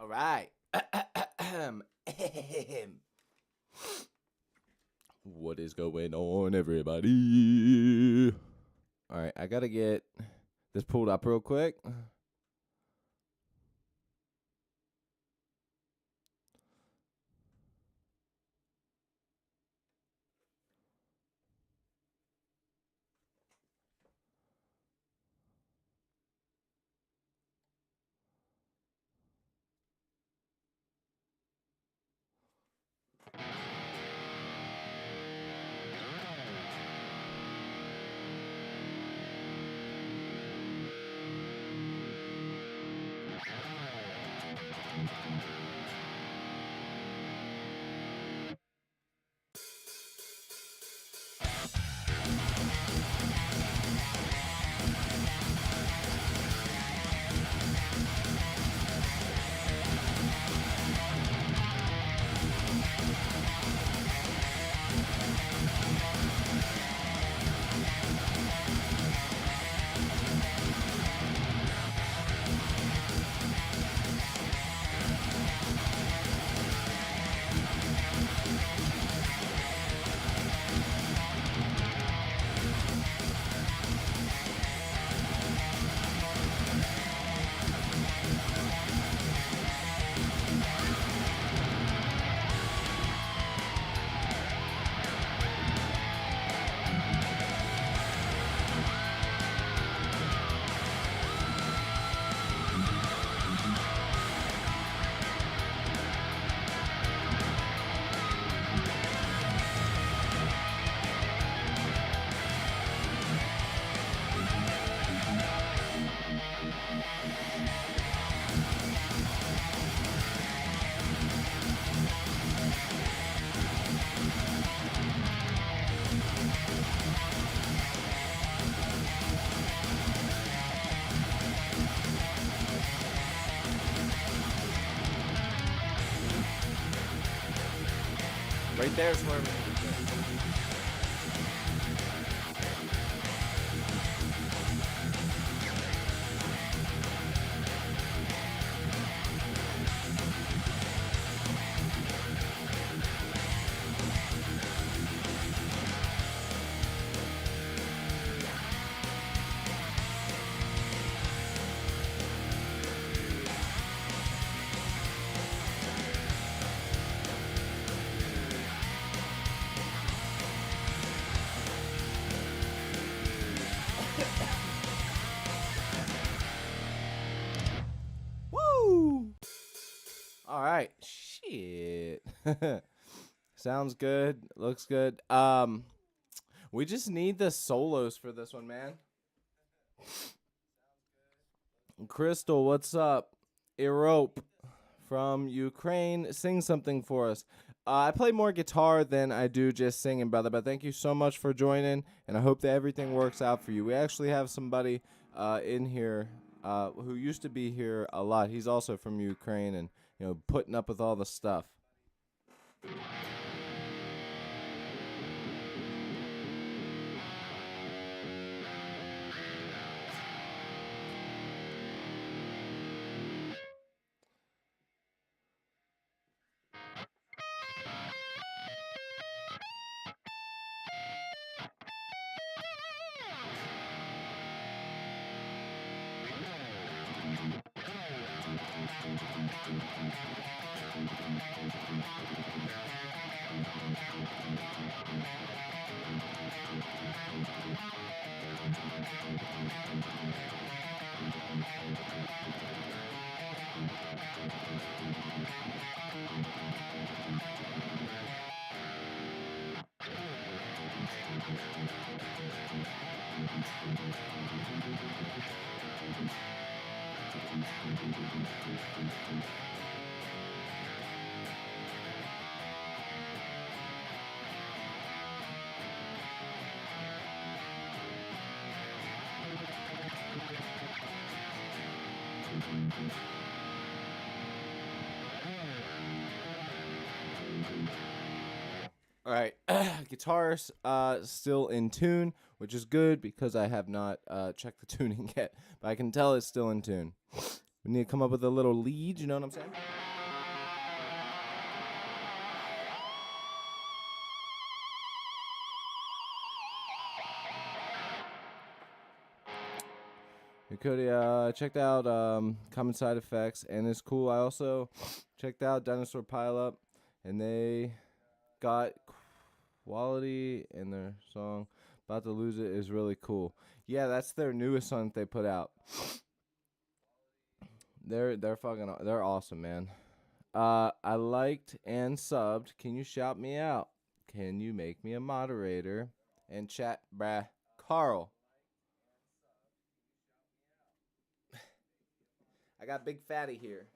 All right. What is going on, everybody? All right, I gotta get this pulled up real quick. Right there, Swerve. Woo! All right. Shit. Sounds good. Looks good. We just need the solos for this one, man. Crystal, what's up? Erope from Ukraine, sing something for us. I play more guitar than I do just singing, brother, but thank you so much for joining, and I hope that everything works out for you. We actually have somebody in here who used to be here a lot. He's also from Ukraine and, putting up with all the stuff. All right, guitar's still in tune, which is good because I have not checked the tuning yet, but I can tell it's still in tune. We need to come up with a little lead, you know what I'm saying? Hey, Cody, checked out Common Side Effects, and it's cool. I also checked out Dinosaur Pileup, and they got quality in their song. About to Lose It is really cool. Yeah, that's their newest song that they put out. They're awesome, man. I liked and subbed. Can you shout me out? Can you make me a moderator? And chat, bruh. Carl. I got Big Fatty here.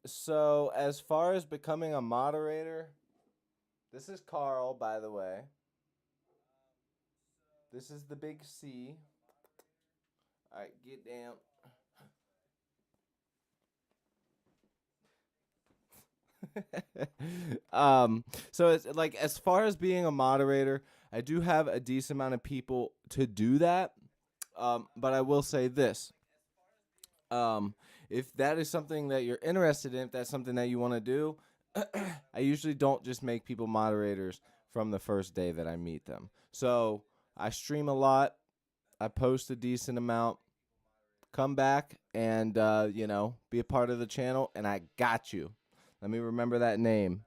So as far as becoming a moderator, this is Carl, by the way. This is the big C. All right, get down. So it's like, as far as being a moderator, I do have a decent amount of people to do that. But I will say this. If that is something that you're interested in, if that's something that you want to do, I usually don't just make people moderators from the first day that I meet them. So I stream a lot. I post a decent amount. Come back and, be a part of the channel, and I got you. Let me remember that name.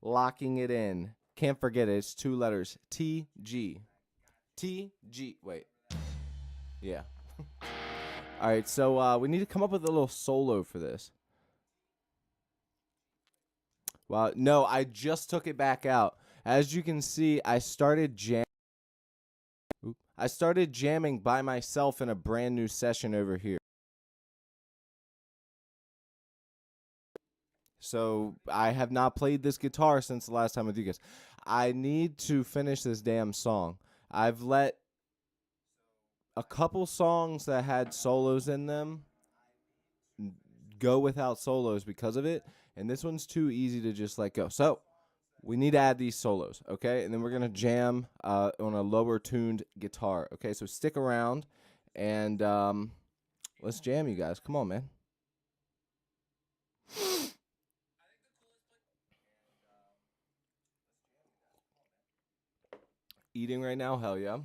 Locking it in. Can't forget it. It's 2 letters. TG. TG. Wait. Yeah. All right, so we need to come up with a little solo for this. Well, no, I just took it back out. As you can see, I started jamming by myself in a brand new session over here. So I have not played this guitar since the last time with you guys. I need to finish this damn song. I've let a couple songs that had solos in them go without solos because of it, and this one's too easy to just let go. So we need to add these solos, okay? And then we're going to jam on a lower tuned guitar, okay? So stick around, and let's jam, you guys. Come on, man. Eating right now? Hell yeah.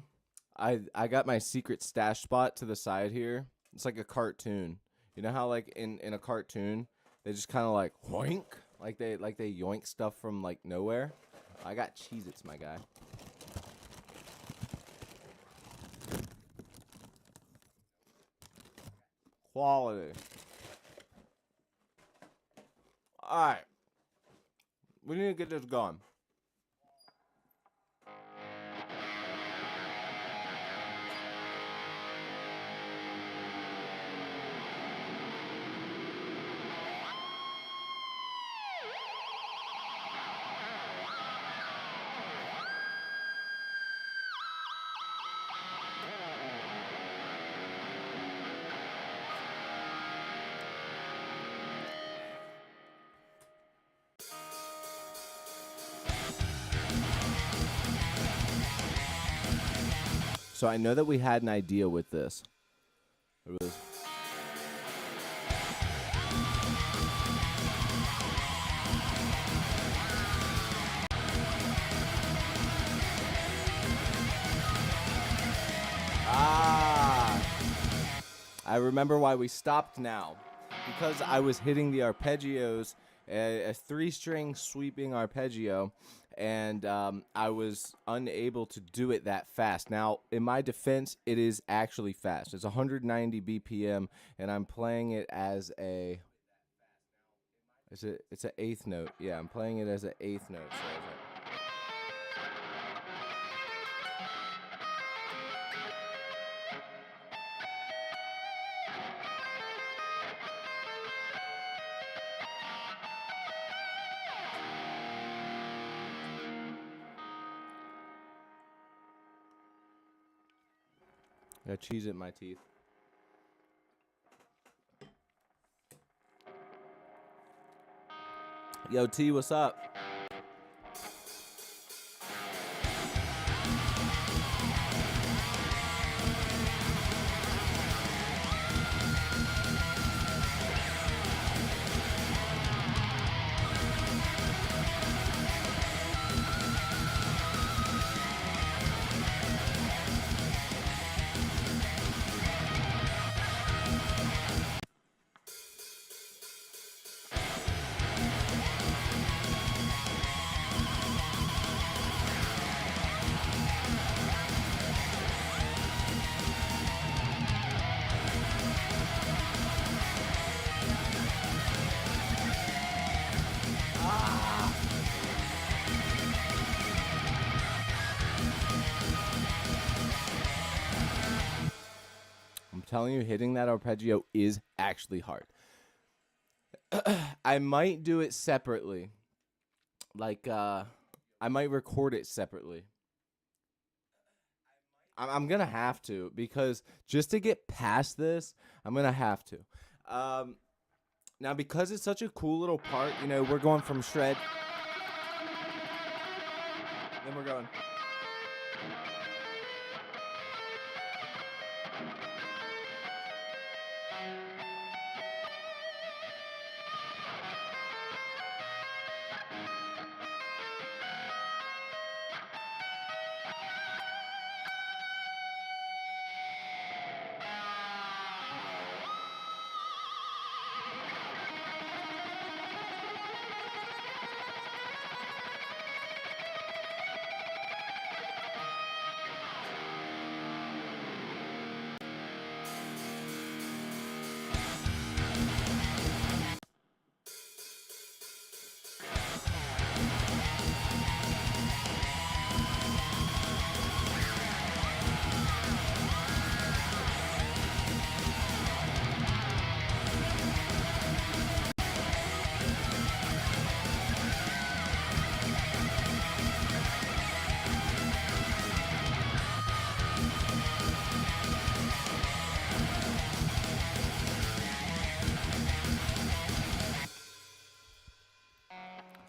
I got my secret stash spot to the side here. It's like a cartoon. You know how, like, in a cartoon, they just kind of like yoink, like they yoink stuff from like nowhere. I got Cheez-Its, my guy. Quality. All right, we need to get this going. So I know that we had an idea with this. It was I remember why we stopped now. Because I was hitting the arpeggios, a 3-string sweeping arpeggio, and I was unable to do it that fast. Now, in my defense, it is actually fast. It's 190 BPM, and I'm playing it as a... It's an eighth note. Yeah, I'm playing it as an eighth note. So got cheese in my teeth. Yo, T, what's up? telling you, hitting that arpeggio is actually hard. I might do it separately. Like, I might record it separately. I'm going to have to, because just to get past this, I'm going to have to. Now, because it's such a cool little part, you know, we're going from shred. Then we're going.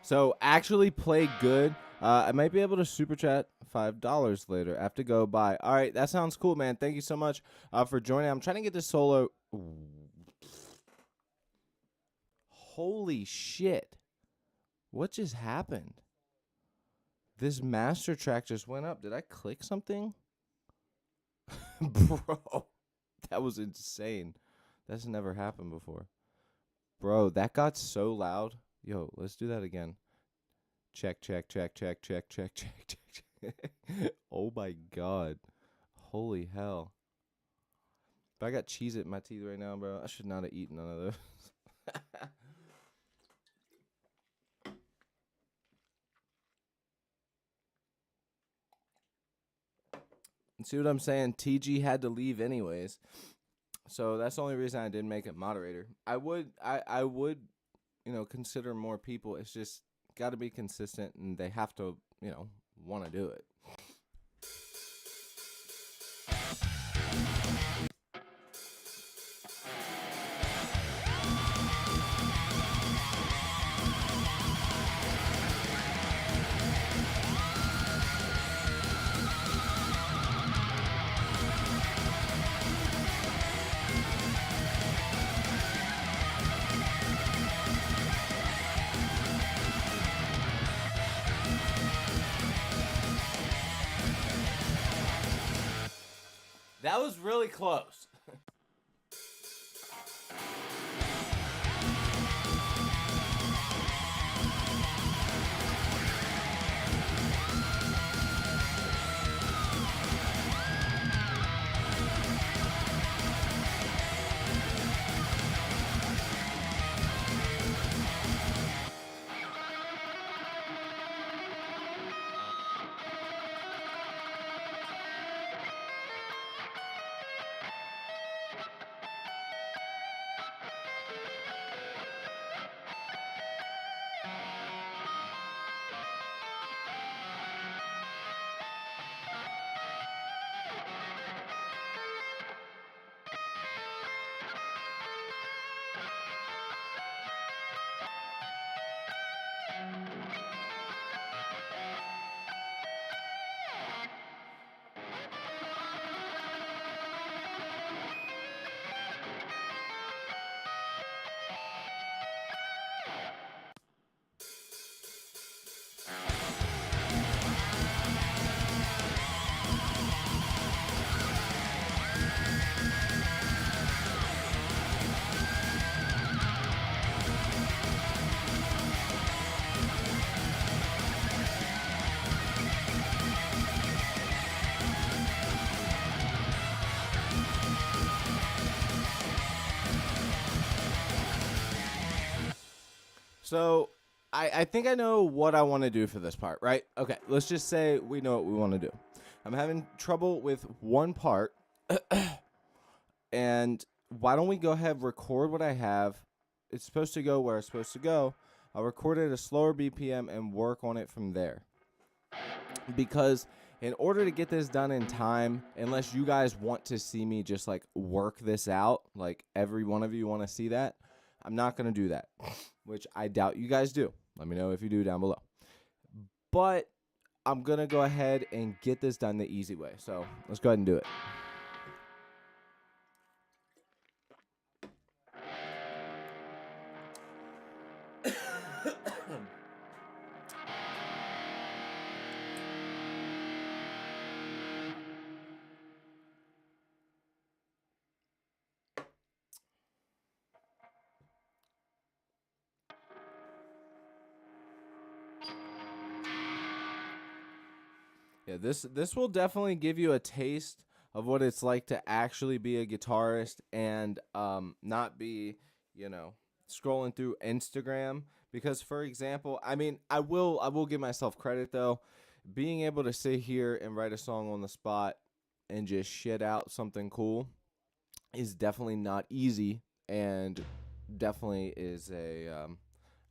So actually play good. I might be able to super chat $5 later. I have to go buy. All right, that sounds cool, man. Thank you so much for joining. I'm trying to get this solo. Holy shit. What just happened? This master track just went up. Did I click something? Bro, that was insane. That's never happened before. Bro, that got so loud. Yo, let's do that again. Check, check, check, check, check, check, check, check, check. Oh my god. Holy hell. But I got Cheez-It in my teeth right now, bro. I should not have eaten none of those. See what I'm saying? TG had to leave anyways. So that's the only reason I didn't make it moderator. I would, you know, consider more people. It's just got to be consistent, and they have to, you know, want to do it. That was really close. So I think I know what I want to do for this part, right? Okay, let's just say we know what we want to do. I'm having trouble with one part. And why don't we go ahead, record what I have? It's supposed to go where it's supposed to go. I'll record it at a slower BPM and work on it from there. Because in order to get this done in time, unless you guys want to see me just like work this out, like every one of you want to see that, I'm not going to do that, which I doubt you guys do. Let me know if you do down below. But I'm going to go ahead and get this done the easy way. So let's go ahead and do it. Yeah, this will definitely give you a taste of what it's like to actually be a guitarist and not be, scrolling through Instagram. Because for example, I mean, I will give myself credit though. Being able to sit here and write a song on the spot and just shit out something cool is definitely not easy, and definitely is a I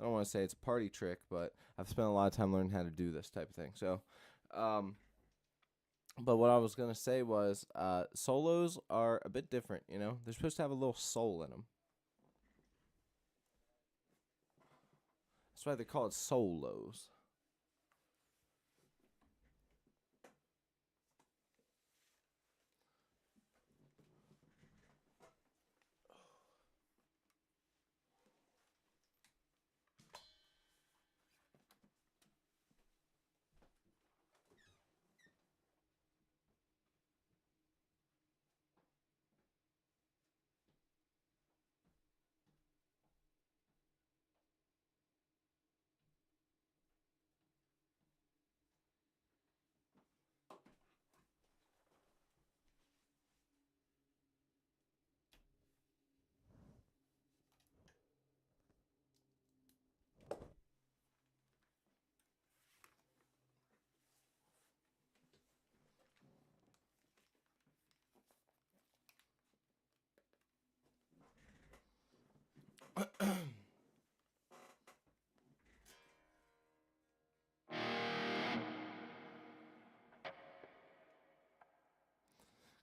don't want to say it's a party trick, but I've spent a lot of time learning how to do this type of thing. So um but what I was going to say was solos are a bit different, They're supposed to have a little soul in them. That's why they're called solos.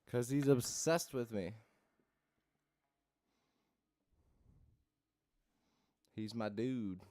Because he's obsessed with me. He's my dude.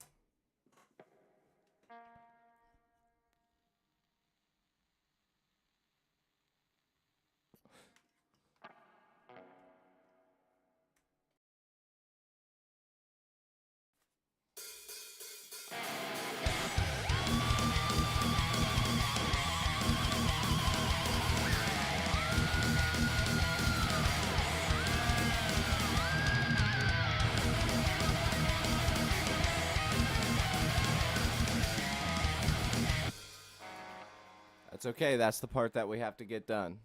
That's okay. That's the part that we have to get done.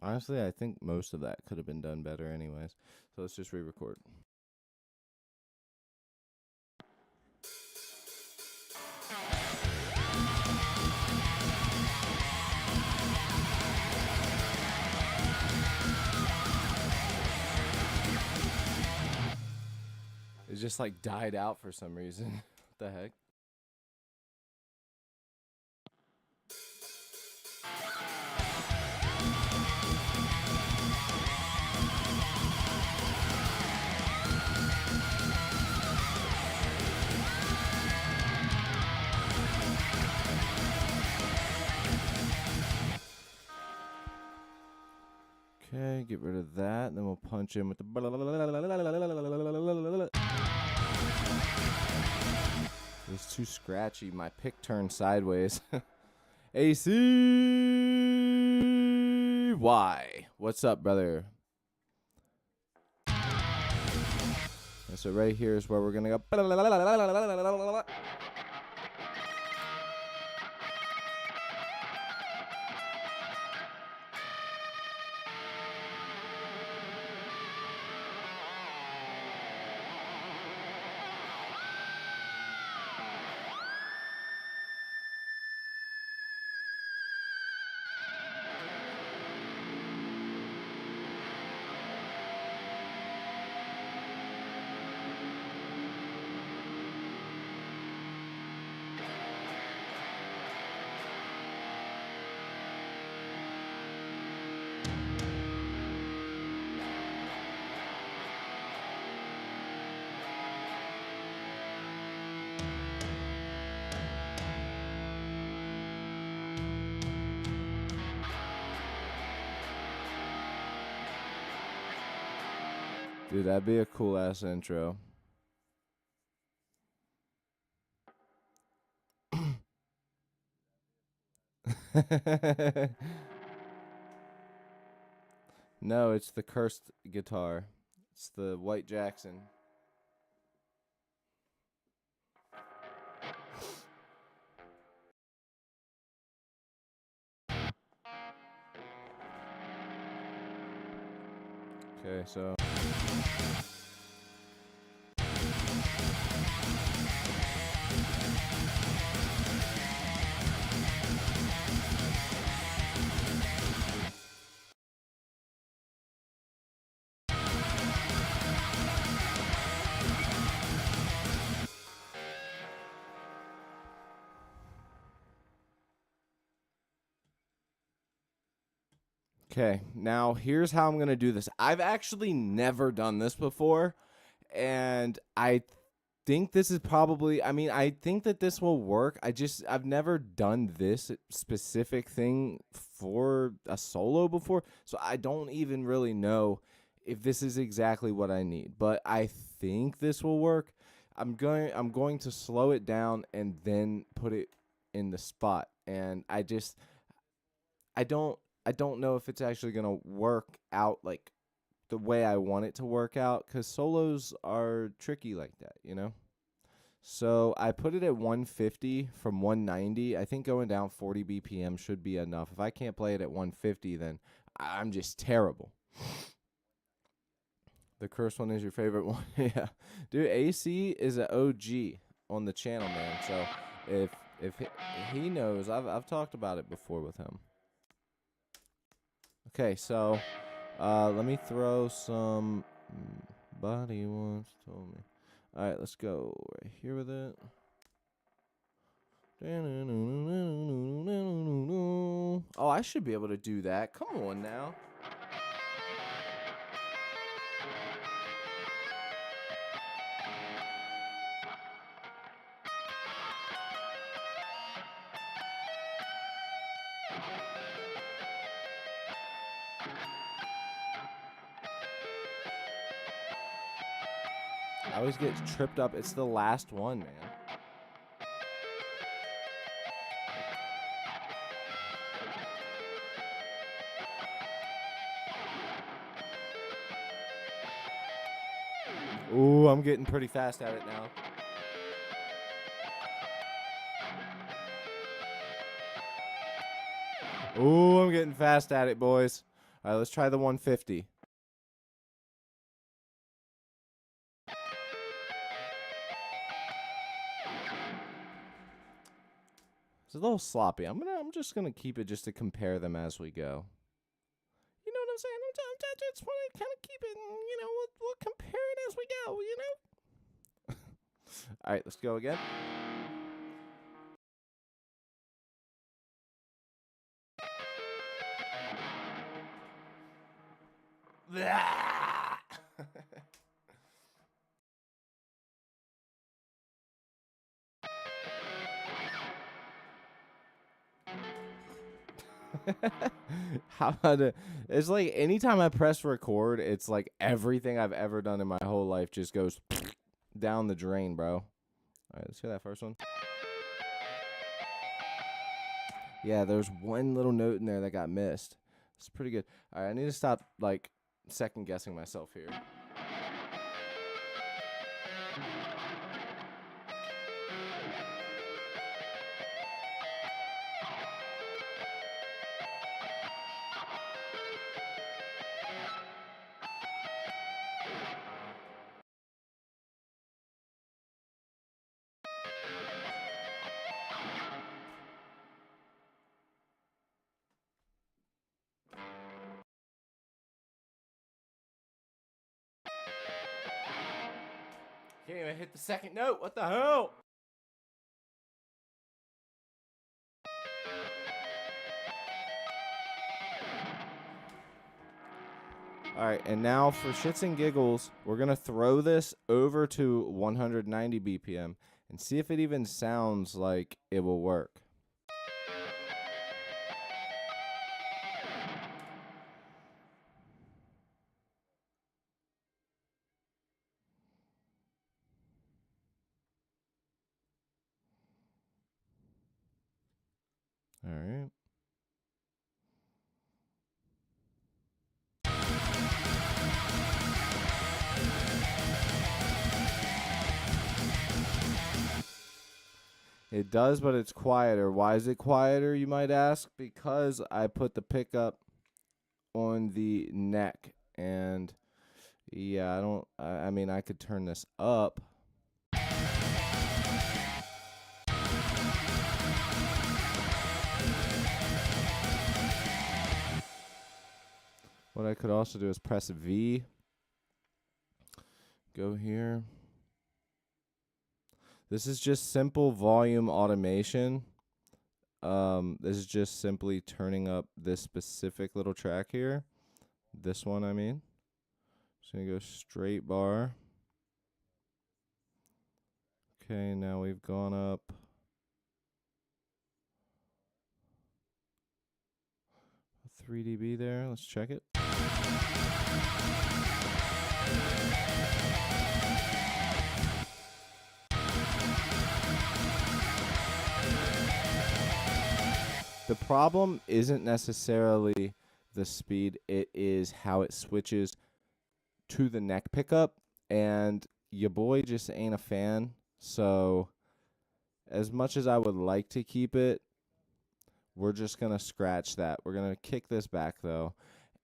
Honestly, I think most of that could have been done better anyways. So let's just re-record. It just like died out for some reason. What the heck? Okay, get rid of that. And then we'll punch in with the. It's too scratchy. My pick turned sideways. ACY. What's up, brother? And so right here is where we're going to go. Dude, that'd be a cool ass intro. No, it's the cursed guitar. It's the White Jackson. Okay, so okay, now here's how I'm going to do this. I've actually never done this before, and I think this is probably, I mean, I think that this will work. I've never done this specific thing for a solo before, so I don't even really know if this is exactly what I need, but I think this will work. I'm going to slow it down and then put it in the spot, and I don't I don't know if it's actually going to work out like the way I want it to work out, cuz solos are tricky like that, you know? So I put it at 150 from 190. I think going down 40 BPM should be enough. If I can't play it at 150, then I'm just terrible. The cursed one is your favorite one. Yeah. Dude, AC is an OG on the channel, man. So if he knows, I've talked about it before with him. Okay, so let me throw some body once told me. All right, let's go right here with it. Oh, I should be able to do that. Come on now. I always get tripped up. It's the last one, man. Ooh, I'm getting pretty fast at it now. Ooh, I'm getting fast at it, boys. All right, let's try the 150. It's a little sloppy. I'm just gonna keep it just to compare them as we go. You know what I'm saying? I just want to kind of keep it. You know, we'll compare it as we go. You know. All right, let's go again. How about it? It's like anytime I press record, it's like everything I've ever done in my whole life just goes down the drain, bro. All right, let's hear that first one. Yeah, there's one little note in there that got missed. It's pretty good. All right, I need to stop like second guessing myself here. Can't even hit the second note. What the hell? All right, and now for shits and giggles, we're going to throw this over to 190 BPM and see if it even sounds like it will work. All right. It does, but it's quieter. Why is it quieter, you might ask? Because I put the pickup on the neck. And yeah, I mean, I could turn this up. What I could also do is press V. Go here. This is just simple volume automation. This is just simply turning up this specific little track here. This one, I mean. Just gonna go straight bar. Okay, now we've gone up 3 dB there. Let's check it. The problem isn't necessarily the speed, it is how it switches to the neck pickup, and your boy just ain't a fan. So as much as I would like to keep it, we're just going to scratch that. We're going to kick this back though,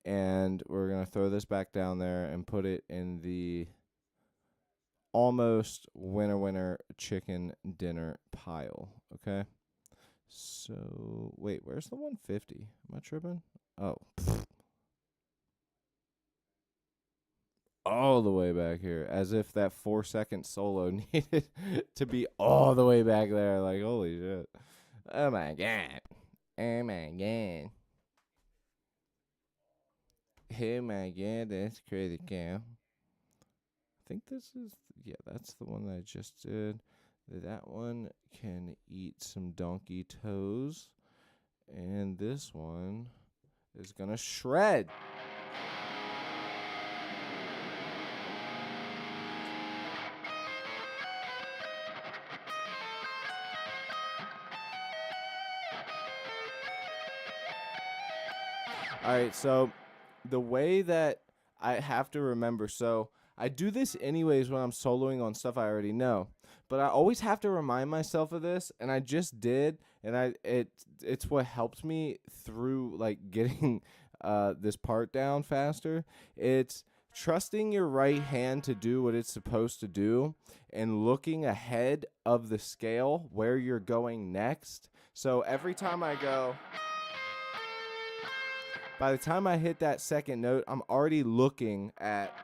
and we're going to throw this back down there and put it in the almost winner chicken dinner pile, okay? So, wait, where's the 150? Am I tripping? Oh. All the way back here, as if that 4-second solo needed to be all the way back there. Like, holy shit. Oh my god. Oh my god. Oh my god, that's crazy cow. I think this is, yeah, that's the one that I just did. That one can eat some donkey toes. And this one is gonna shred. All right, so the way that I have to remember, so I do this anyways when I'm soloing on stuff I already know, but I always have to remind myself of this, and I just did, and it's what helped me through like getting this part down faster. It's trusting your right hand to do what it's supposed to do and looking ahead of the scale where you're going next. So every time I go, by the time I hit that second note, I'm already looking at,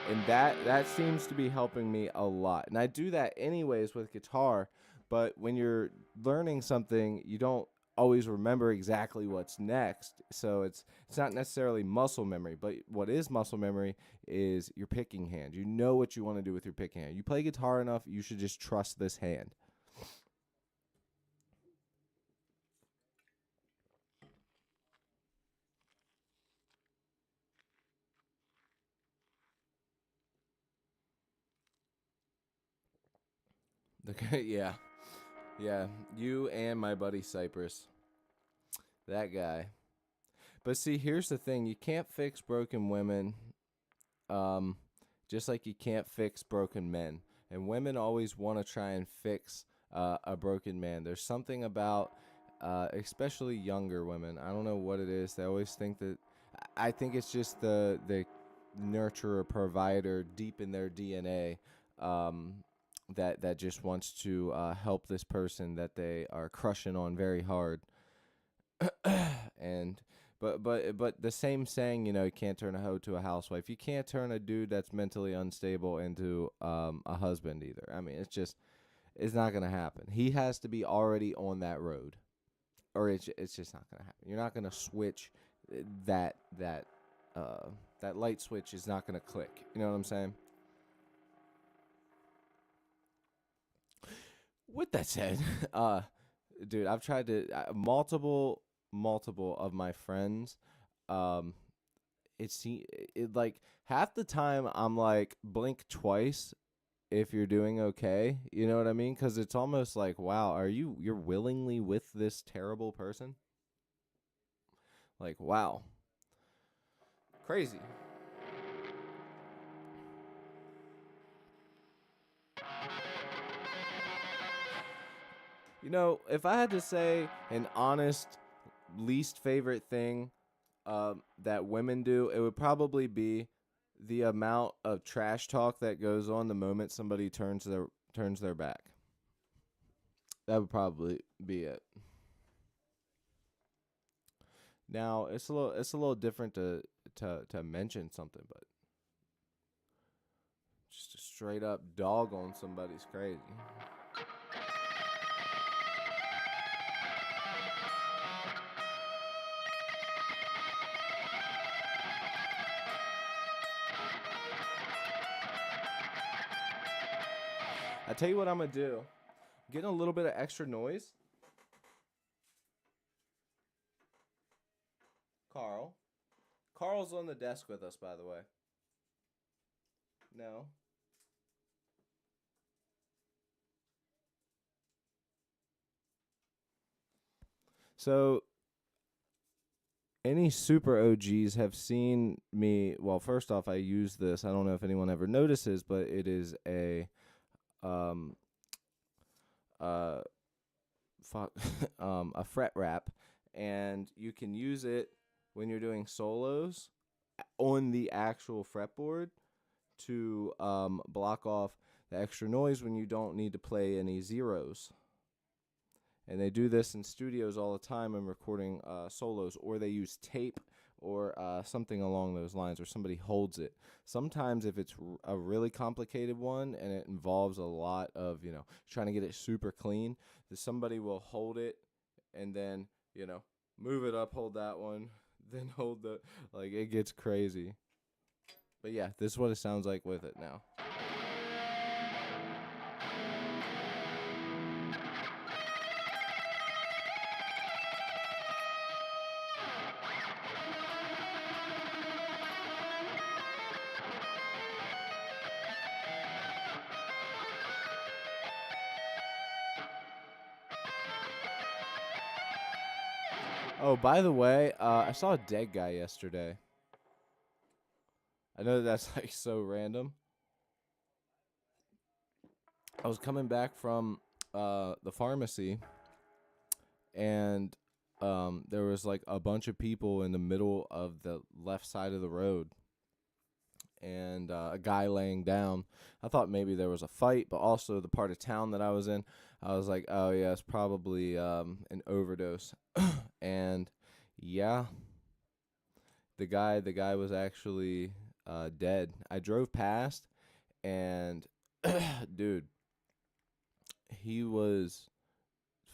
and that seems to be helping me a lot. And I do that anyways with guitar, but when you're learning something, you don't always remember exactly what's next. So it's not necessarily muscle memory, but what is muscle memory is your picking hand. You know what you want to do with your picking hand. You play guitar enough, you should just trust this hand. Okay, yeah. Yeah, you and my buddy Cypress. That guy. But see, here's the thing: you can't fix broken women, um, just like you can't fix broken men. And women always want to try and fix a broken man. There's something about, especially younger women. I don't know what it is. They always think that. I think it's just the nurturer provider deep in their DNA. That just wants to help this person that they are crushing on very hard. and but the same saying, you can't turn a hoe to a housewife. You can't turn a dude that's mentally unstable into a husband either. I mean, it's not gonna happen. He has to be already on that road, or it's just not gonna happen. You're not gonna switch that that that light switch is not gonna click. You know what I'm saying? With that said, dude, I've tried to multiple of my friends. Um, it like half the time I'm like blink twice if you're doing okay. You know what I mean? Because it's almost like, wow, you're willingly with this terrible person? Like, wow. Crazy. You know, if I had to say an honest least favorite thing that women do, it would probably be the amount of trash talk that goes on the moment somebody turns their back. That would probably be it. Now it's a little different to mention something, but just a straight up dog on somebody's crazy. I tell you what I'm gonna do. Getting a little bit of extra noise. Carl. Carl's on the desk with us, by the way. No. So any super OGs have seen me. Well, first off, I use this. I don't know if anyone ever notices, but it is um uh fuck a fret wrap, and you can use it when you're doing solos on the actual fretboard to block off the extra noise when you don't need to play any zeros. And they do this in studios all the time in recording solos, or they use tape or something along those lines, or somebody holds it. Sometimes if it's a really complicated one and it involves a lot of, trying to get it super clean, somebody will hold it and then, move it up, hold that one, then hold like, it gets crazy. But yeah, this is what it sounds like with it now. Oh, by the way, I saw a dead guy yesterday. I know that's like so random. I was coming back from the pharmacy, and there was like a bunch of people in the middle of the left side of the road, and a guy laying down. I thought maybe there was a fight, but also the part of town that I was in, I was like, oh yeah, it's probably an overdose. And yeah, the guy was actually dead. I drove past, and dude, he was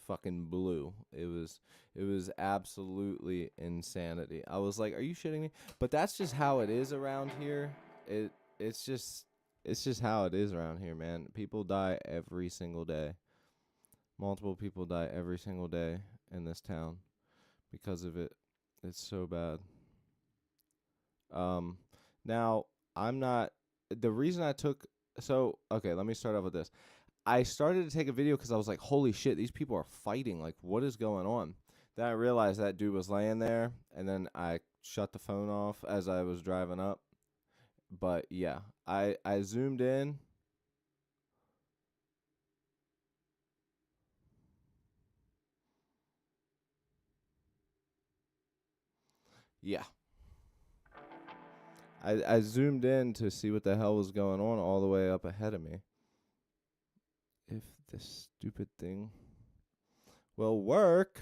fucking blue. It was absolutely insanity. I was like, are you shitting me? But that's just how it is around here. It's just how it is around here, man. People die every single day. Multiple people die every single day in this town because of it. It's so bad. Um Now, I'm not the reason I took so okay, let me start off with this. I started to take a video because I was like, holy shit, these people are fighting. Like, what is going on? Then I realized that dude was laying there, and then I shut the phone off as I was driving up. But yeah, I zoomed in. Yeah. I zoomed in to see what the hell was going on all the way up ahead of me. If this stupid thing will work.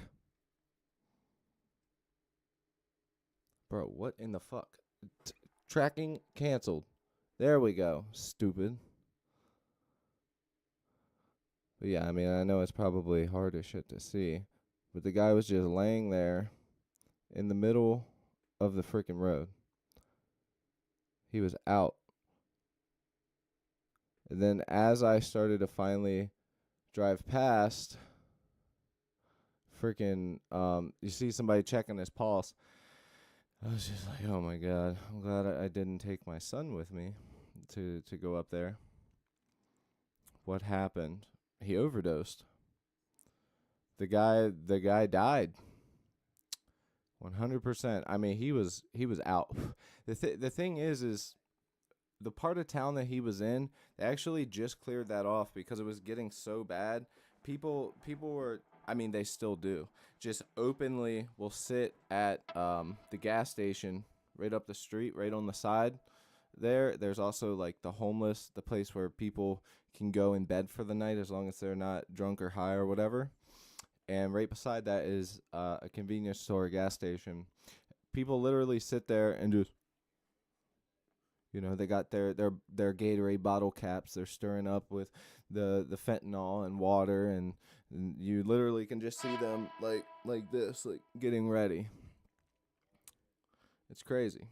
Bro, what in the fuck? Tracking canceled. There we go. Stupid. But yeah, I mean, I know it's probably hard as shit to see. But the guy was just laying there in the middle of the freaking road. He was out. And then as I started to finally drive past, freaking, you see somebody checking his pulse. I was just like, oh my God, I'm glad I didn't take my son with me to go up there. what happened? He overdosed. The guy died. 100%. I mean, he was out. The thing is the part of town that he was in, they actually just cleared that off because it was getting so bad. People were, I mean, they still do, just openly will sit at the gas station right up the street, right on the side. There's also like the homeless, the place where people can go in bed for the night as long as they're not drunk or high or whatever. And right beside that is a convenience store, a gas station. People literally sit there and just, they got their Gatorade bottle caps. They're stirring up with the fentanyl and water, and you literally can just see them like this, like getting ready. It's crazy.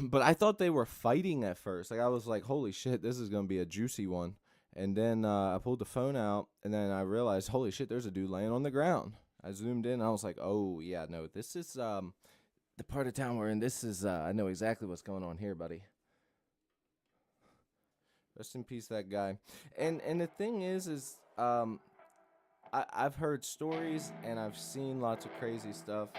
But I thought they were fighting at first. Like I was like, holy shit, this is gonna be a juicy one. And then I pulled the phone out, and then I realized, holy shit, there's a dude laying on the ground. I zoomed in, and I was like, oh yeah, no, this is the part of town we're in. This is I know exactly what's going on here, buddy. Rest in peace, that guy. And the thing is I've heard stories and I've seen lots of crazy stuff.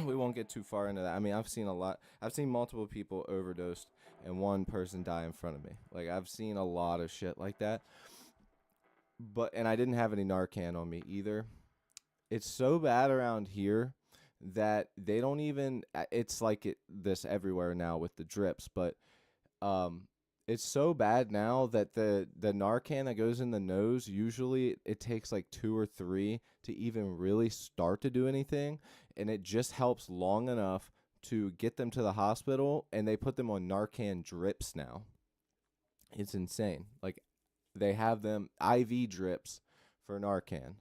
We won't get too far into that. I mean, I've seen a lot. I've seen multiple people overdosed and one person die in front of me. Like I've seen a lot of shit like that. And I didn't have any Narcan on me either. It's so bad around here that they don't even. It's like this everywhere now with the drips, but um, it's so bad now that the Narcan that goes in the nose, usually it takes like 2 or 3 to even really start to do anything, and it just helps long enough to get them to the hospital, and they put them on Narcan drips now. It's insane. Like they have them IV drips for Narcan.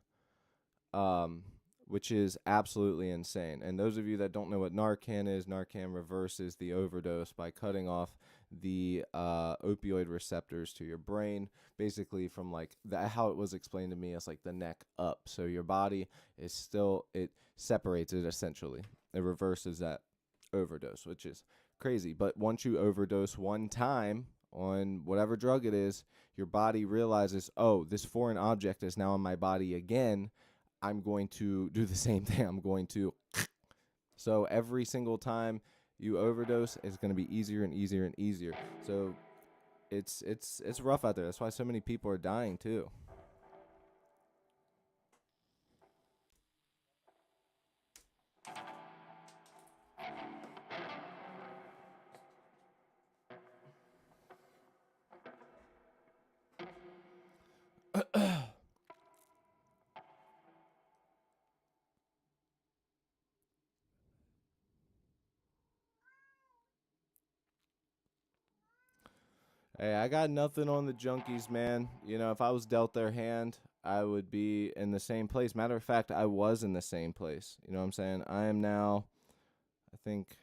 Um which is absolutely insane. And those of you that don't know what Narcan is, Narcan reverses the overdose by cutting off the opioid receptors to your brain, basically from like how it was explained to me as like the neck up. So your body is still, it separates it essentially. It reverses that overdose, which is crazy. But once you overdose one time on whatever drug it is, your body realizes, oh, this foreign object is now in my body again. I'm going to do the same thing. I'm going to. So every single time you overdose, it's going to be easier and easier and easier. So it's rough out there. That's why so many people are dying too. Hey, I got nothing on the junkies, man. If I was dealt their hand, I would be in the same place. Matter of fact, I was in the same place. You know what I'm saying? I am now, I think,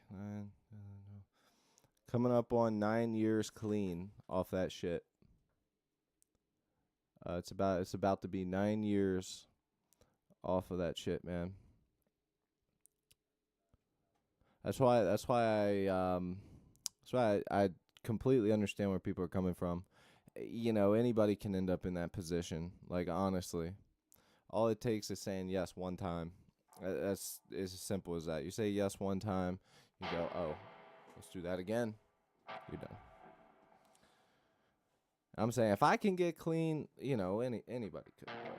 coming up on 9 years clean off that shit. It's about to be 9 years off of that shit, man. That's why I completely understand where people are coming from. Anybody can end up in that position. Like honestly, all it takes is saying yes one time. That's as simple as that. You say yes one time, you go, oh, let's do that again. You're done. I'm saying if I can get clean, anybody could. Bro.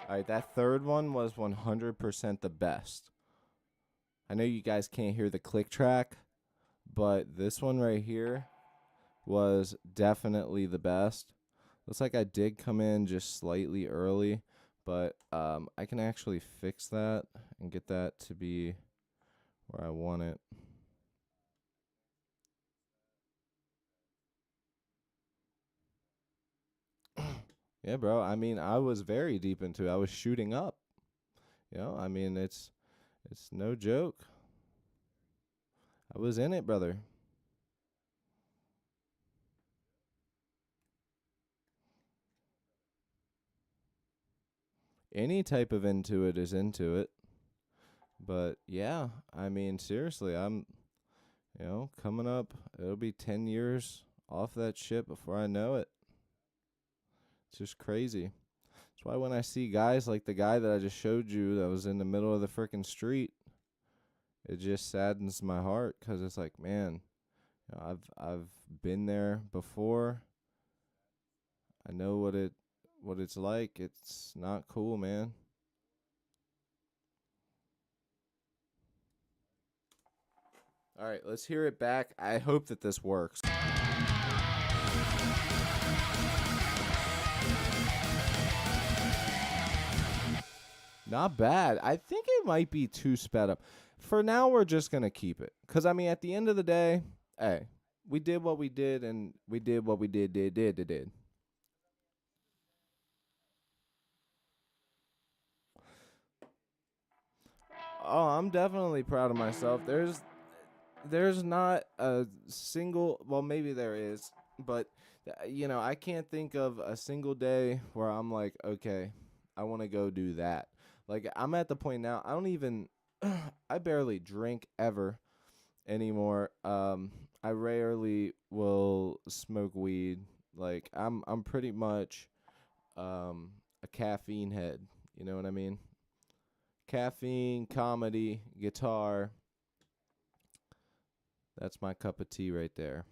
All right, that third one was 100% the best. I know you guys can't hear the click track, but this one right here was definitely the best. Looks like I did come in just slightly early, but I can actually fix that and get that to be where I want it. Yeah, bro. I mean, I was very deep into it. I was shooting up. I mean, it's no joke. I was in it, brother. Any type of into it is into it. But yeah, I mean, seriously, I'm, coming up. It'll be 10 years off that shit before I know it. It's just crazy. That's why when I see guys like the guy that I just showed you that was in the middle of the freaking street, it just saddens my heart because it's like, man, I've been there before. I know what it's like. It's not cool, man. All right, let's hear it back. I hope that this works. Not bad. I think it might be too sped up. For now, we're just going to keep it. Because, I mean, at the end of the day, hey, we did what we did, and we did what we did. Oh, I'm definitely proud of myself. There's not a single, well, maybe there is, but, I can't think of a single day where I'm like, okay, I want to go do that. Like, I'm at the point now, I don't even, I barely drink ever anymore. I rarely will smoke weed. Like, I'm pretty much a caffeine head. You know what I mean? Caffeine, comedy, guitar. That's my cup of tea right there.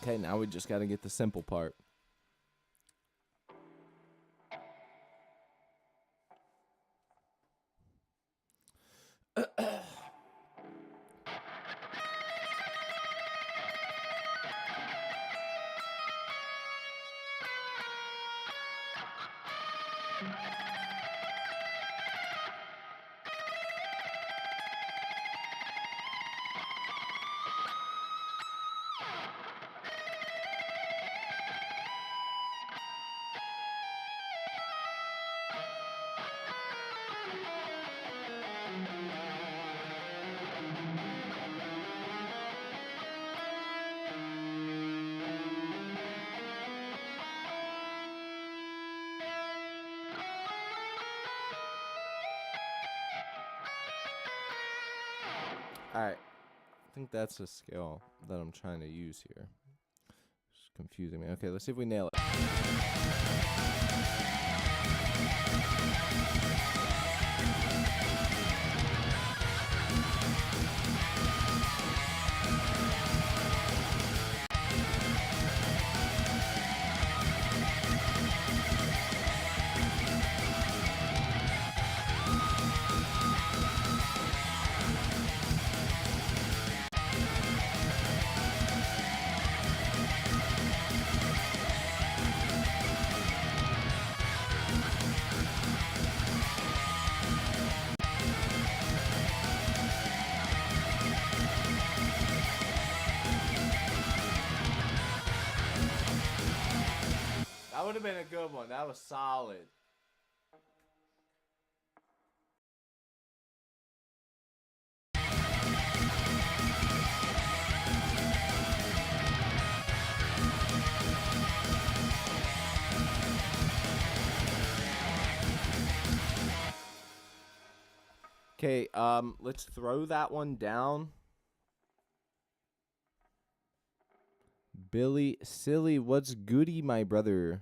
Okay, now we just got to get the simple part. All right. I think that's a scale that I'm trying to use here. It's confusing me. Okay, let's see if we nail it. That would have been a good one. That was solid. Okay, let's throw that one down. Billy Silly, what's goody, my brother?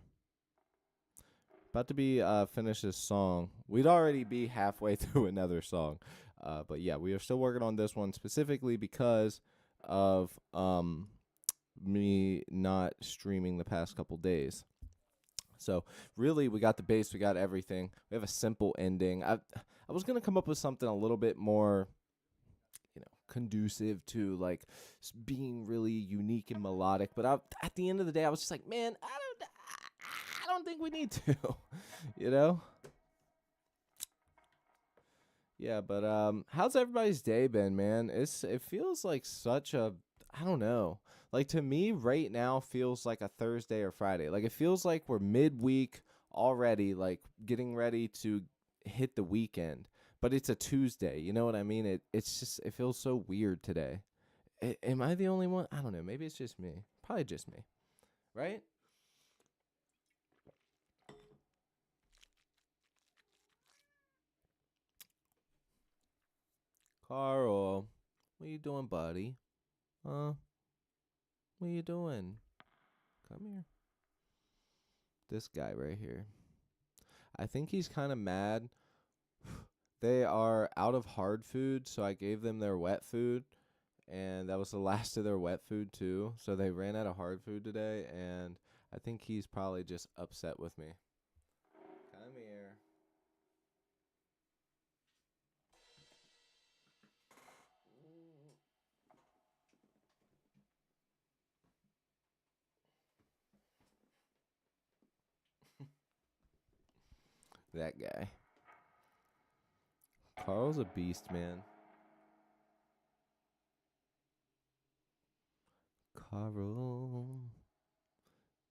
About to be finish this song. We'd already be halfway through another song. But yeah, we are still working on this one specifically because of me not streaming the past couple days. So really, we got the bass, we got everything. We have a simple ending. I was gonna come up with something a little bit more, conducive to like being really unique and melodic. But at the end of the day, I was just like, man, I don't think we need to, you know. Yeah, but how's everybody's day been, man? It feels like such a, I don't know. Like to me right now feels like a Thursday or Friday. Like it feels like we're midweek already, like getting ready to hit the weekend. But it's a Tuesday, you know what I mean? It's just it feels so weird today. Am I the only one? I don't know. Maybe it's just me. Probably just me. Right? Carl, what you doing, buddy? Huh? What you doing? Come here. This guy right here. I think he's kind of mad. They are out of hard food, so I gave them their wet food, and that was the last of their wet food too. So they ran out of hard food today, and I think he's probably just upset with me. Come here. That guy. Carl's a beast, man. Carl.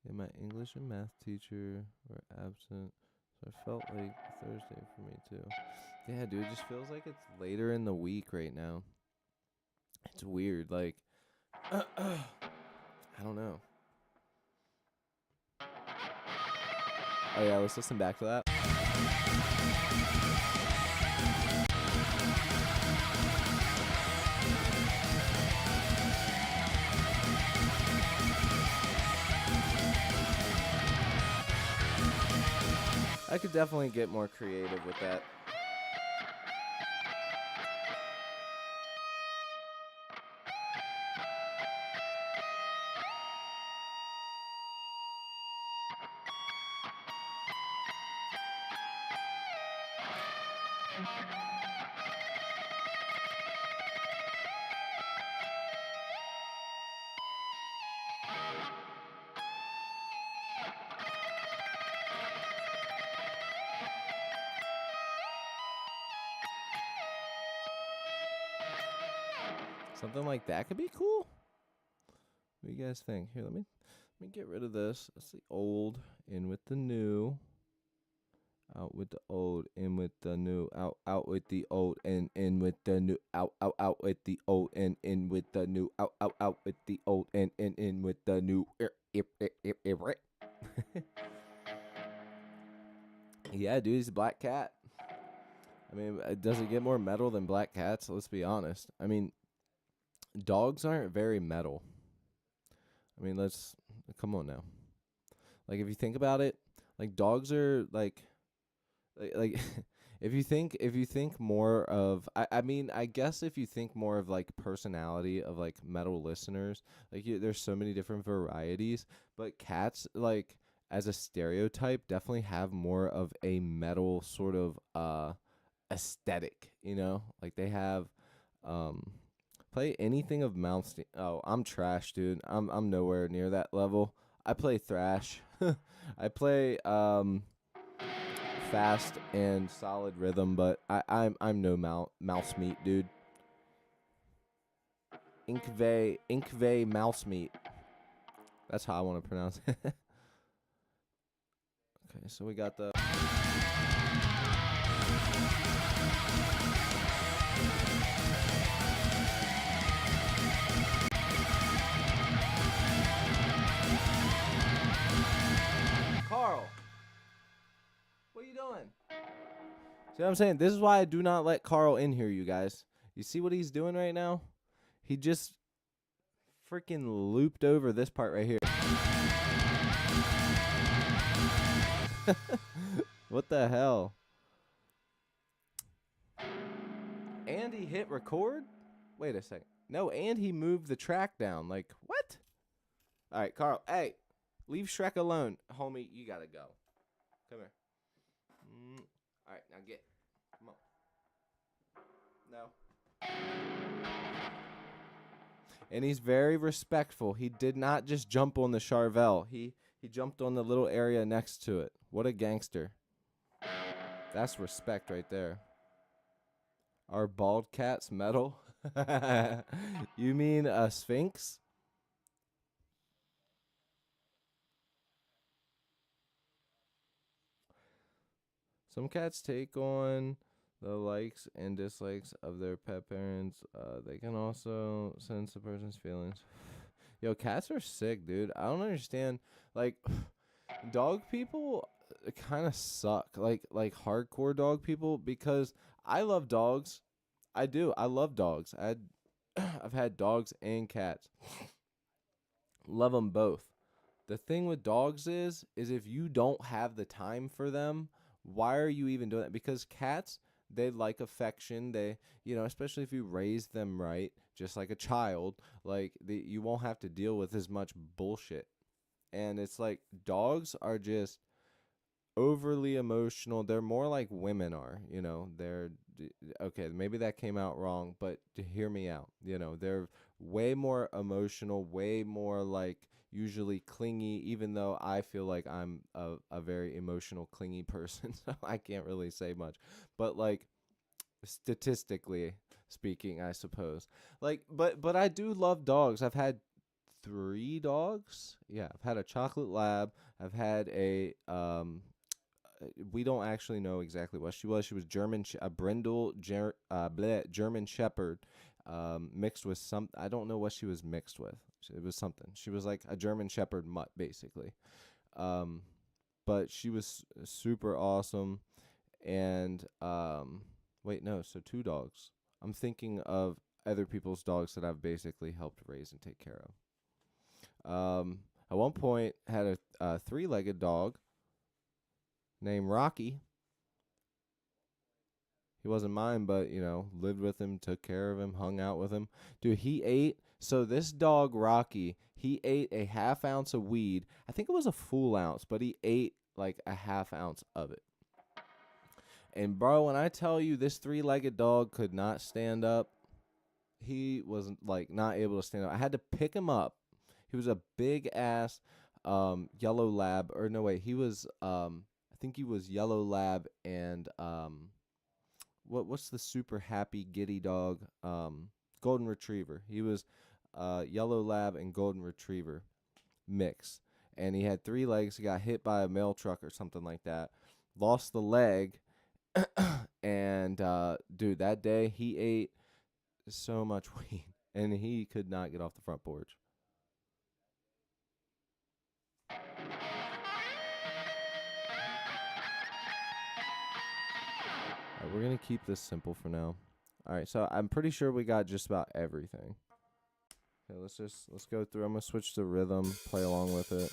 Yeah, my English and math teacher were absent, so I felt like Thursday for me too. Yeah, dude, it just feels like it's later in the week right now. It's weird, like I don't know. Oh yeah, let's listen back to that. I could definitely get more creative with that. Something like that could be cool. What do you guys think? Here, let me get rid of this. That's the old, in with the new. Out with the old, in with the new. Out with the old, and in with the new. Out with the old, and in with the new. Out with the old, and in with the new. Yeah, dude, he's a black cat. I mean, does it get more metal than black cats? Let's be honest. I mean, dogs aren't very metal. I mean, let's come on now. Like if you think about it, like dogs are like if you think more of I mean I guess if you think more of like personality of like metal listeners, like there's so many different varieties, but cats like as a stereotype definitely have more of a metal sort of aesthetic, like they have um play anything of Malmsteen. Oh, I'm trash, dude. I'm nowhere near that level. I play thrash. I play fast and solid rhythm, but I'm no mouse meat, dude. Inkve mouse meat. That's how I want to pronounce it. Okay, so we got the Carl. What are you doing? See what I'm saying? This is why I do not let Carl in here, you guys. You see what he's doing right now? He just freaking looped over this part right here. What the hell? And he hit record? Wait a second. No, and he moved the track down. Like, what? All right, Carl. Hey, leave Shrek alone. Homie, you got to go. Come here. All right, now get. Come on. No. And he's very respectful. He did not just jump on the Charvel. He jumped on the little area next to it. What a gangster. That's respect right there. Are bald cats metal? You mean a sphinx? Some cats take on the likes and dislikes of their pet parents. They can also sense a person's feelings. Yo, cats are sick, dude. I don't understand. Like, dog people kind of suck. Like hardcore dog people, because I love dogs. I do. I love dogs. I've had dogs and cats. Love them both. The thing with dogs is if you don't have the time for them, why are you even doing that? Because cats, they like affection. They, especially if you raise them right, just like a child, like you won't have to deal with as much bullshit. And it's like dogs are just overly emotional. They're more like women are, they're okay, maybe that came out wrong, but to hear me out, they're way more emotional, way more like usually clingy, even though I feel like I'm a very emotional, clingy person, so I can't really say much. But like statistically speaking, I suppose. Like but I do love dogs. I've had 3 dogs. Yeah, I've had a chocolate lab. I've had a we don't actually know exactly what she was. She was German, a brindle German Shepherd, mixed with some. I don't know what she was mixed with. It was something. She was like a German Shepherd mutt, basically. But she was super awesome. And wait, no. So 2 dogs. I'm thinking of other people's dogs that I've basically helped raise and take care of. At one point, had a 3-legged dog named Rocky. He wasn't mine, but, lived with him, took care of him, hung out with him. Dude, he ate. So this dog, Rocky, he ate a ½ ounce of weed. I think it was a full ounce, but he ate like a ½ ounce of it. And, bro, when I tell you this 3-legged dog could not stand up, he was, like, not able to stand up. I had to pick him up. He was a big-ass yellow lab. Or, no, wait, he was... I think he was yellow lab and what's the super happy giddy dog? Golden retriever. He was yellow lab and golden retriever mix, and he had 3 legs. He got hit by a mail truck or something like that. Lost the leg, and dude, that day he ate so much weed, and he could not get off the front porch. We're going to keep this simple for now. All right, so I'm pretty sure we got just about everything. Okay, let's go through. I'm going to switch to rhythm, play along with it.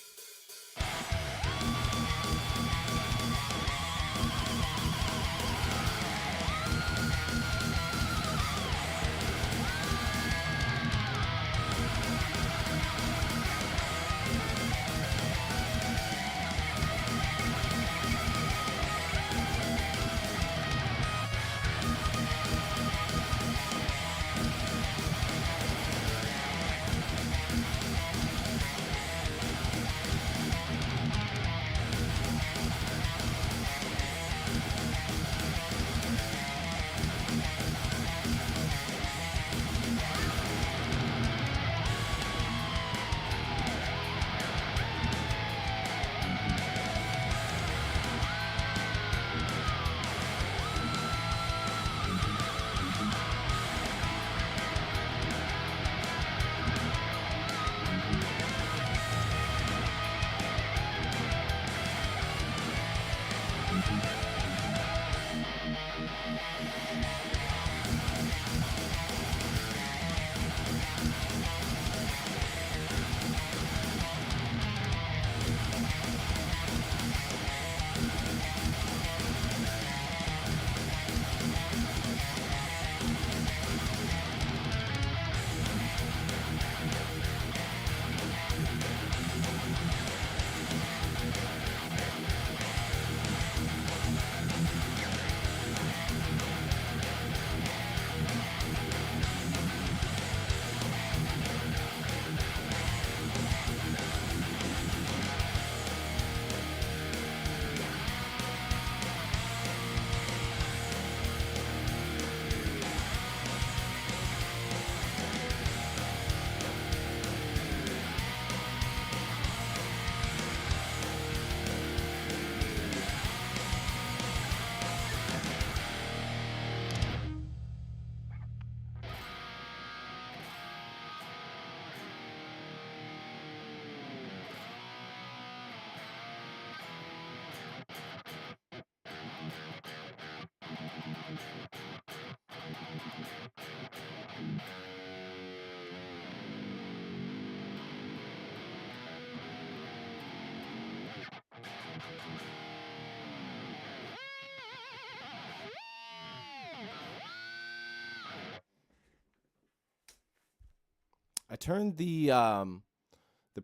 I turned the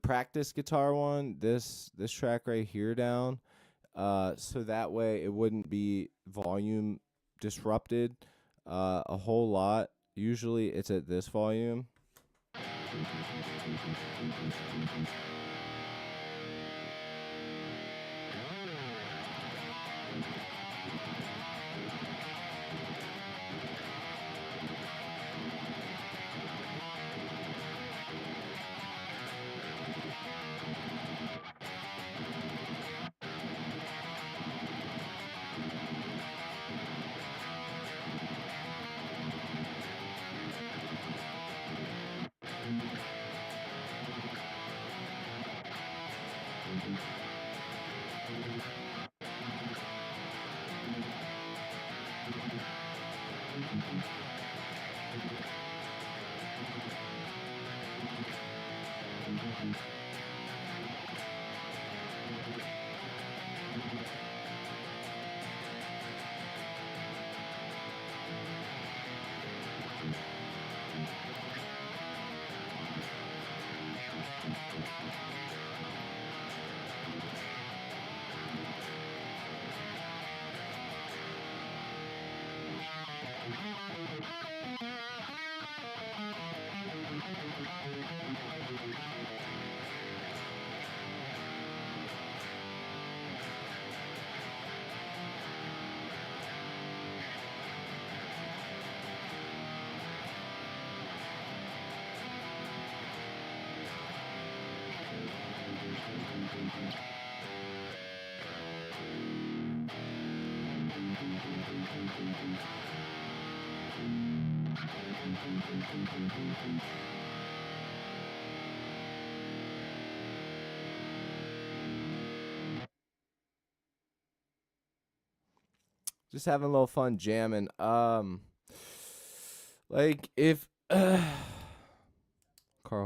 practice guitar one, this track right here down, so that way it wouldn't be volume disrupted a whole lot. Usually it's at this volume. Just having a little fun jamming. Like if Carl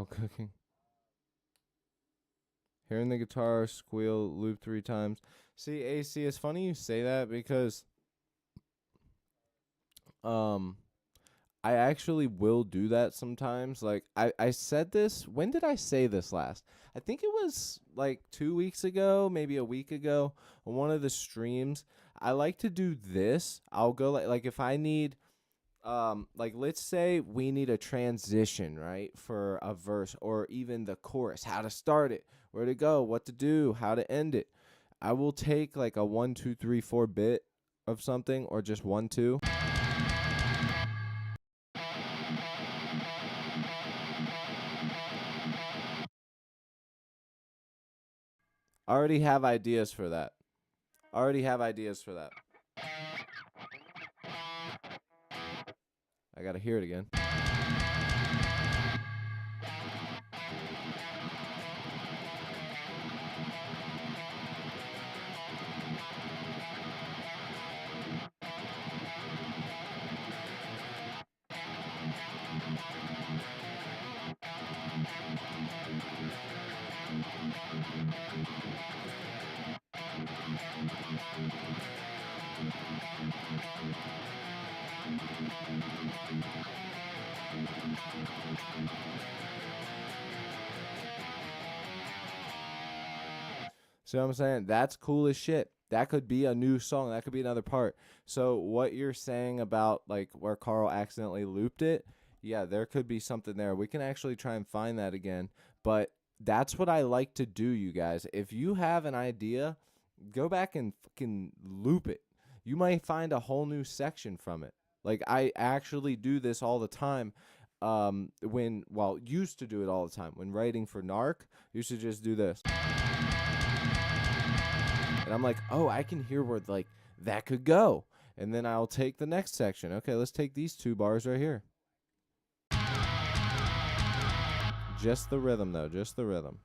cooking. Hearing the guitar squeal loop 3 times. See, AC, it's funny you say that because um I actually will do that sometimes. Like I said this, when did I say this last? I think it was like 2 weeks ago, maybe a week ago on one of the streams. I like to do this. I'll go like if I need like let's say we need a transition, right? For a verse or even the chorus, how to start it, where to go, what to do, how to end it. I will take like a 1 2 3 4 bit of something or just 1 2. I already have ideas for that. I gotta hear it again. See what I'm saying? That's cool as shit. That could be a new song. That could be another part. So what you're saying about like where Carl accidentally looped it, yeah, there could be something there. We can actually try and find that again. But that's what I like to do, you guys. If you have an idea, go back and fucking loop it. You might find a whole new section from it. Like I actually do this all the time. Used to do it all the time. When writing for Narc, used to just do this. And I'm like, oh, I can hear where like that could go. And then I'll take the next section. Okay, let's take these 2 bars right here. Just the rhythm, though. Just the rhythm.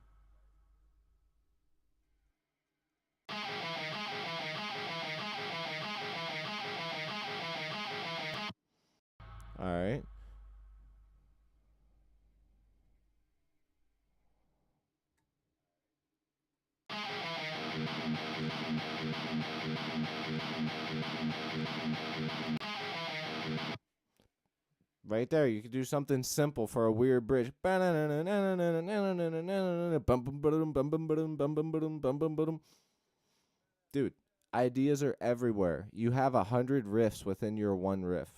All right. Right there, you could do something simple for a weird bridge. Dude, ideas are everywhere. You have 100 riffs within your one riff.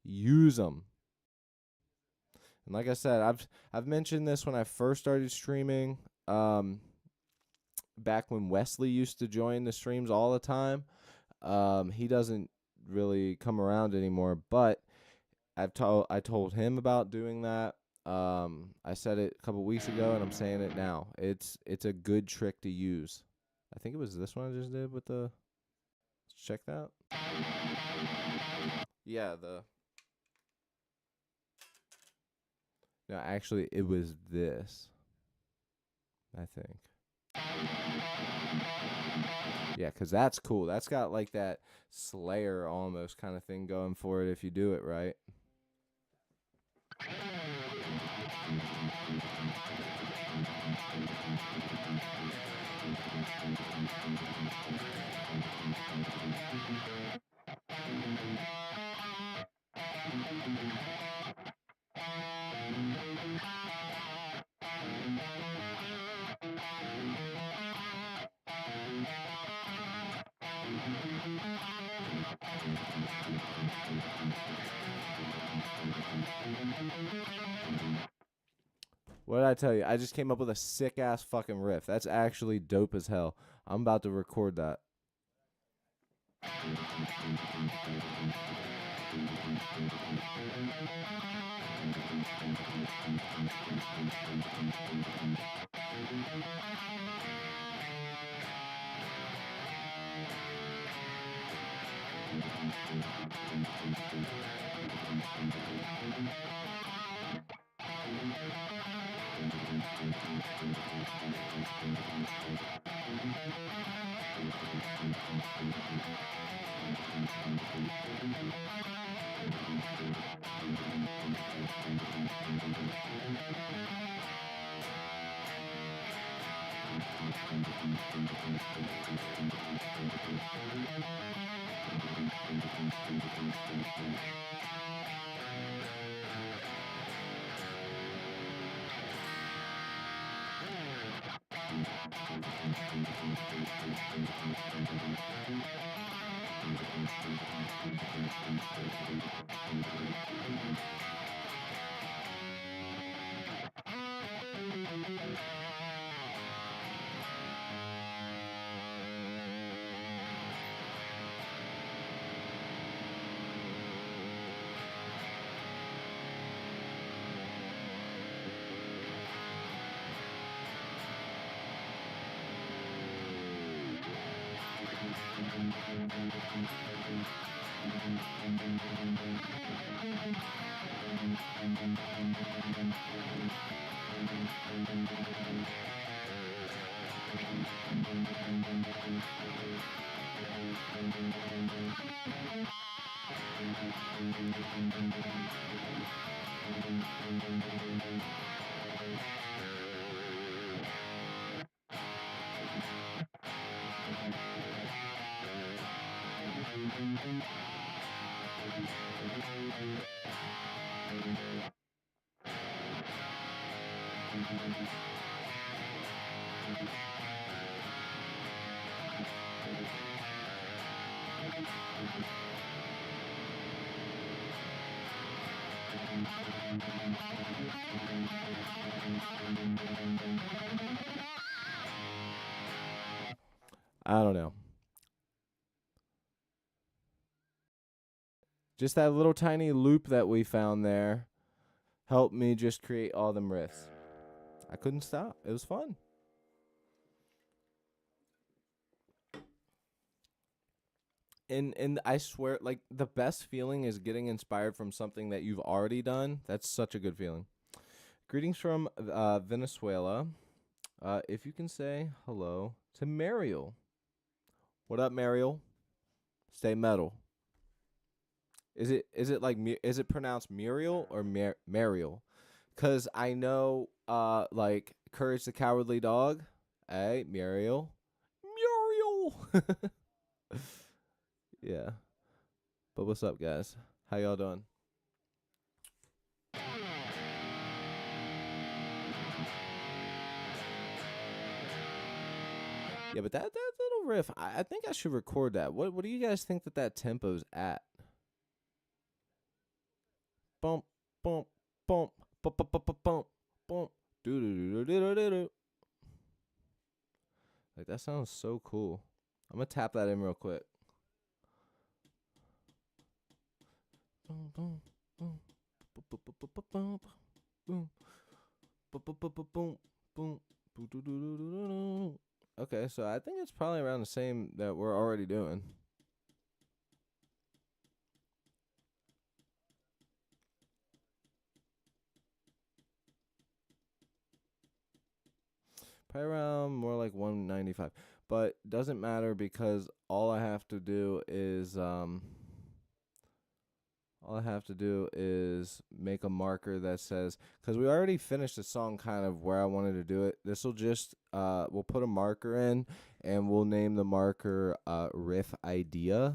Use them. And like I said, I've mentioned this when I first started streaming. Back when Wesley used to join the streams all the time. He doesn't really come around anymore, but I told him about doing that. I said it a couple weeks ago, and I'm saying it now. It's a good trick to use. I think it was this one I just did with the. Let's check that. Yeah, the. No, actually, it was this. I think. Yeah, because that's cool. That's got like that Slayer almost kind of thing going for it if you do it right. What did I tell you? I just came up with a sick ass fucking riff. That's actually dope as hell. I'm about to record that. I don't know. Just that little tiny loop that we found there helped me just create all them riffs. I couldn't stop. It was fun. And I swear, like, the best feeling is getting inspired from something that you've already done. That's such a good feeling. Greetings from Venezuela. If you can say hello to Mariel. What up, Mariel? Stay metal. Is it like is it pronounced Muriel or Mariel? Cause I know like Courage the Cowardly Dog. Hey, Muriel. Muriel. Yeah. But what's up, guys? How y'all doing? Yeah, but that little riff, I think I should record that. What do you guys think that tempo's at? Bump, bump, bump, bump, bump, bump, bump, bump, do do do do do do. Like that sounds so cool. I'm gonna tap that in real quick. Boom, boom, boom, boom, boom, boom, boom, boom, boom, boom, boom, boom. Okay, so I think it's probably around the same that we're already doing. Probably around more like 195. But doesn't matter because all I have to do is make a marker that says, because we already finished the song kind of where I wanted to do it. This will just we'll put a marker in and we'll name the marker riff idea.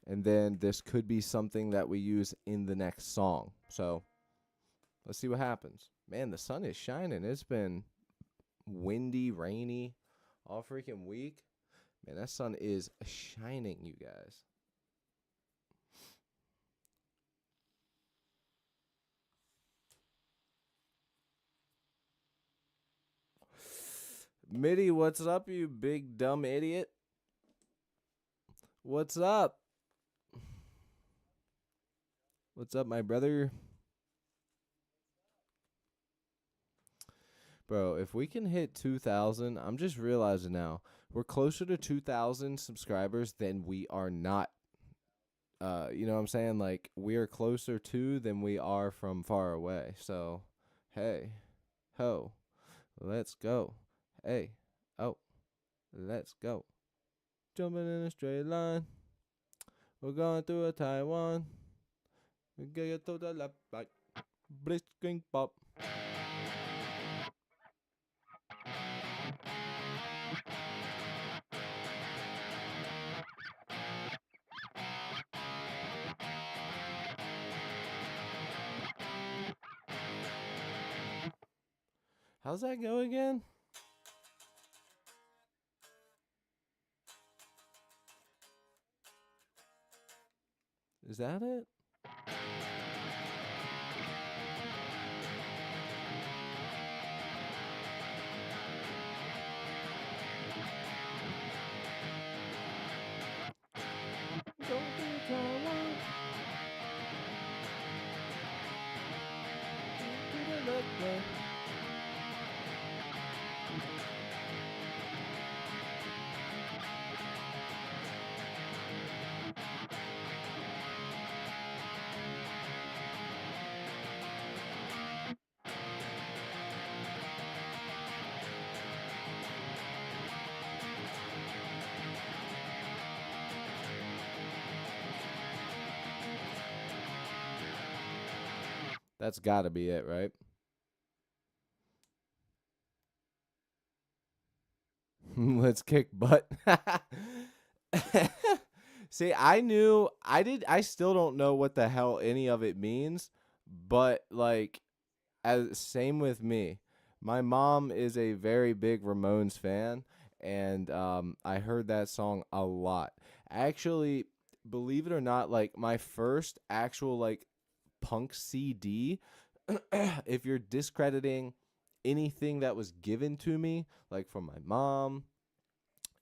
And then this could be something that we use in the next song. So let's see what happens. Man, the sun is shining. It's been windy, rainy all freaking week. Man, that sun is shining, you guys. Mitty, what's up, you big dumb idiot? What's up? What's up, my brother? Bro, if we can hit 2,000, I'm just realizing now, we're closer to 2,000 subscribers than we are not. You know what I'm saying? Like, we are closer to than we are from far away. So, hey, ho, let's go. Hey, oh, let's go. Jumping in a straight line. We're going through a Taiwan. We get to the left, right. Blisking pop. How's that go again? Is that it? That's got to be it, right? Let's kick butt. See, I still don't know what the hell any of it means, but like as same with me. My mom is a very big Ramones fan, and I heard that song a lot. Actually, believe it or not, like my first actual like punk CD, if you're discrediting anything that was given to me, like from my mom,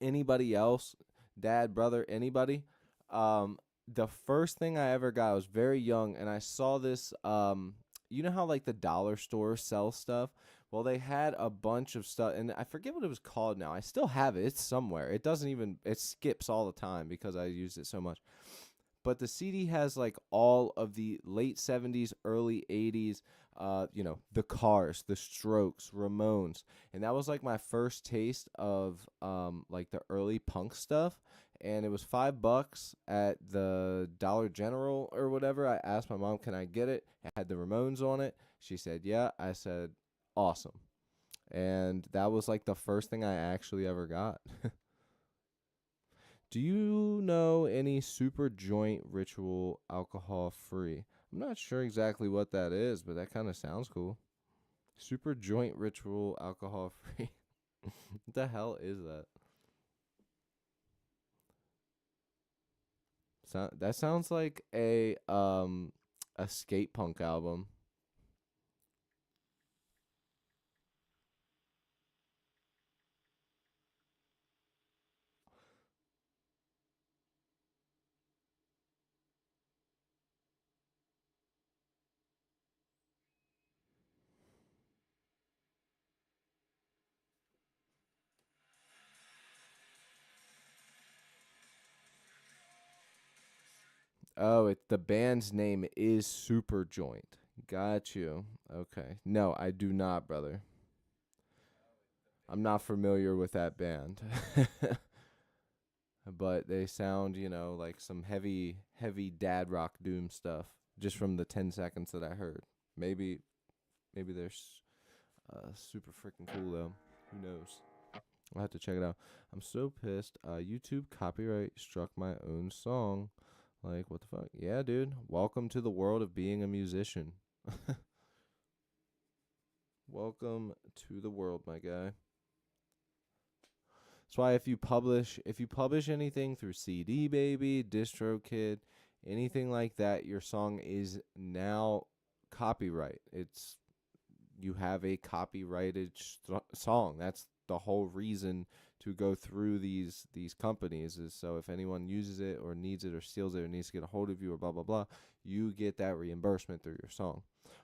anybody else, dad, brother, anybody, the first thing I ever got, I was very young, and I saw this. You know how like the dollar store sells stuff? Well, they had a bunch of stuff, and I forget what it was called now. I still have it. It's somewhere. It doesn't even, it skips all the time because I used it so much. But the CD has like all of the late 70s, early 80s, the Cars, the Strokes, Ramones. And that was like my first taste of like the early punk stuff. And it was $5 at the Dollar General or whatever. I asked my mom, can I get it? It had the Ramones on it. She said, yeah. I said, awesome. And that was like the first thing I actually ever got. Do you know any super joint ritual alcohol free? I'm not sure exactly what that is, but that kind of sounds cool. Super joint ritual alcohol free. What the hell is that? That sounds like a skate punk album. Oh, the band's name is Super Joint. Got you. Okay. No, I do not, brother. I'm not familiar with that band. But they sound, like some heavy dad rock doom stuff just from the 10 seconds that I heard. Maybe maybe they're super freaking cool though. Who knows? I'll have to check it out. I'm so pissed. YouTube copyright struck my own song. Like, what the fuck? Yeah, dude. Welcome to the world of being a musician. Welcome to the world, my guy. That's why if you publish anything through CD Baby, DistroKid, anything like that, your song is now copyright. It's you have a copyrighted song. That's the whole reason to go through these companies is so if anyone uses it or needs it or steals it or needs to get a hold of you or blah blah blah, you get that reimbursement through your song.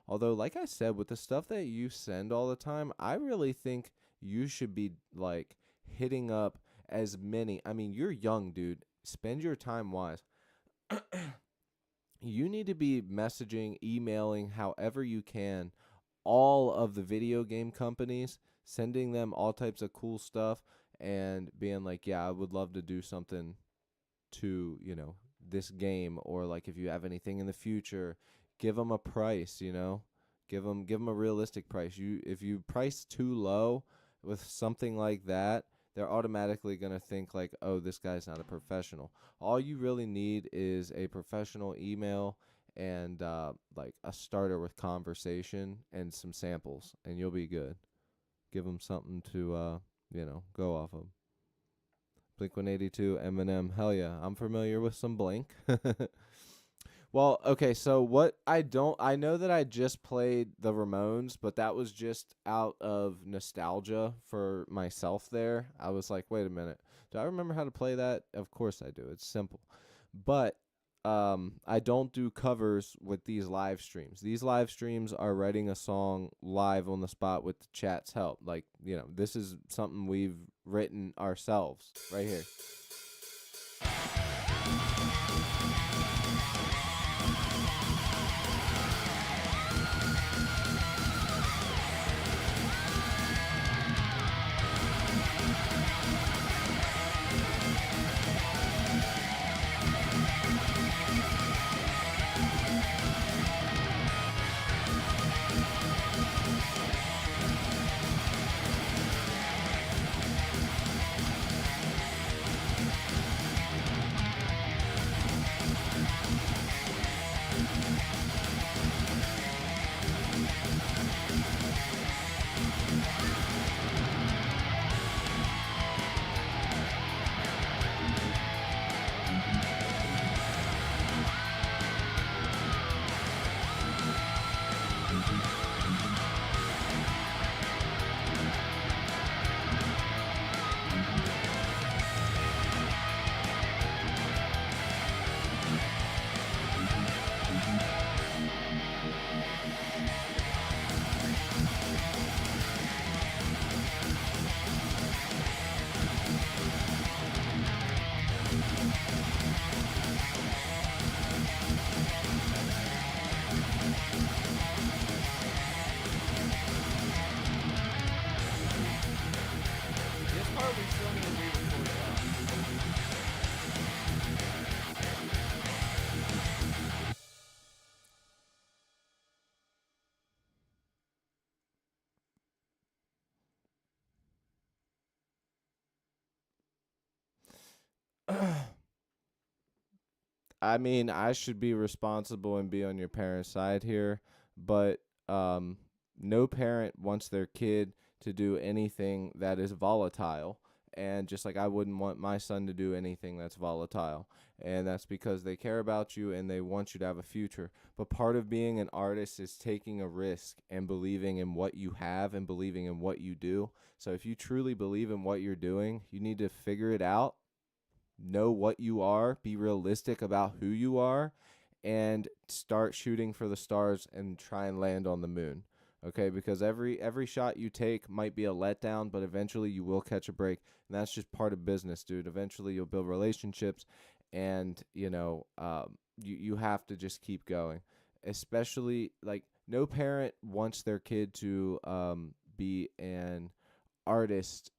Although, like I said, with the stuff that you send all the time, I really think you should be like hitting up as many. I mean, you're young, dude. Spend your time wise. You need to be messaging, emailing, however you can, all of the video game companies, sending them all types of cool stuff, and being like, yeah, I would love to do something to, this game, or like if you have anything in the future, give them a price, give them a realistic price. If you price too low with something like that, they're automatically going to think like, oh, this guy's not a professional. All you really need is a professional email and like a starter with conversation and some samples, and you'll be good. Give them something to go off of. Blink 182, Eminem, hell yeah, I'm familiar with some Blink. Well, okay, so I know that I just played the Ramones, but that was just out of nostalgia for myself there. I was like, wait a minute. Do I remember how to play that? Of course I do. It's simple. But I don't do covers with these live streams. These live streams are writing a song live on the spot with the chat's help. Like, this is something we've written ourselves right here. This part we still need to re-record I mean, I should be responsible and be on your parents' side here, but no parent wants their kid to do anything that is volatile. And just like I wouldn't want my son to do anything that's volatile. And that's because they care about you and they want you to have a future. But part of being an artist is taking a risk and believing in what you have and believing in what you do. So if you truly believe in what you're doing, you need to figure it out, know what you are, be realistic about who you are, and start shooting for the stars and try and land on the moon. Okay, because every shot you take might be a letdown, but eventually you will catch a break, and that's just part of business, dude. Eventually you'll build relationships, and you have to just keep going. Especially like no parent wants their kid to be an artist,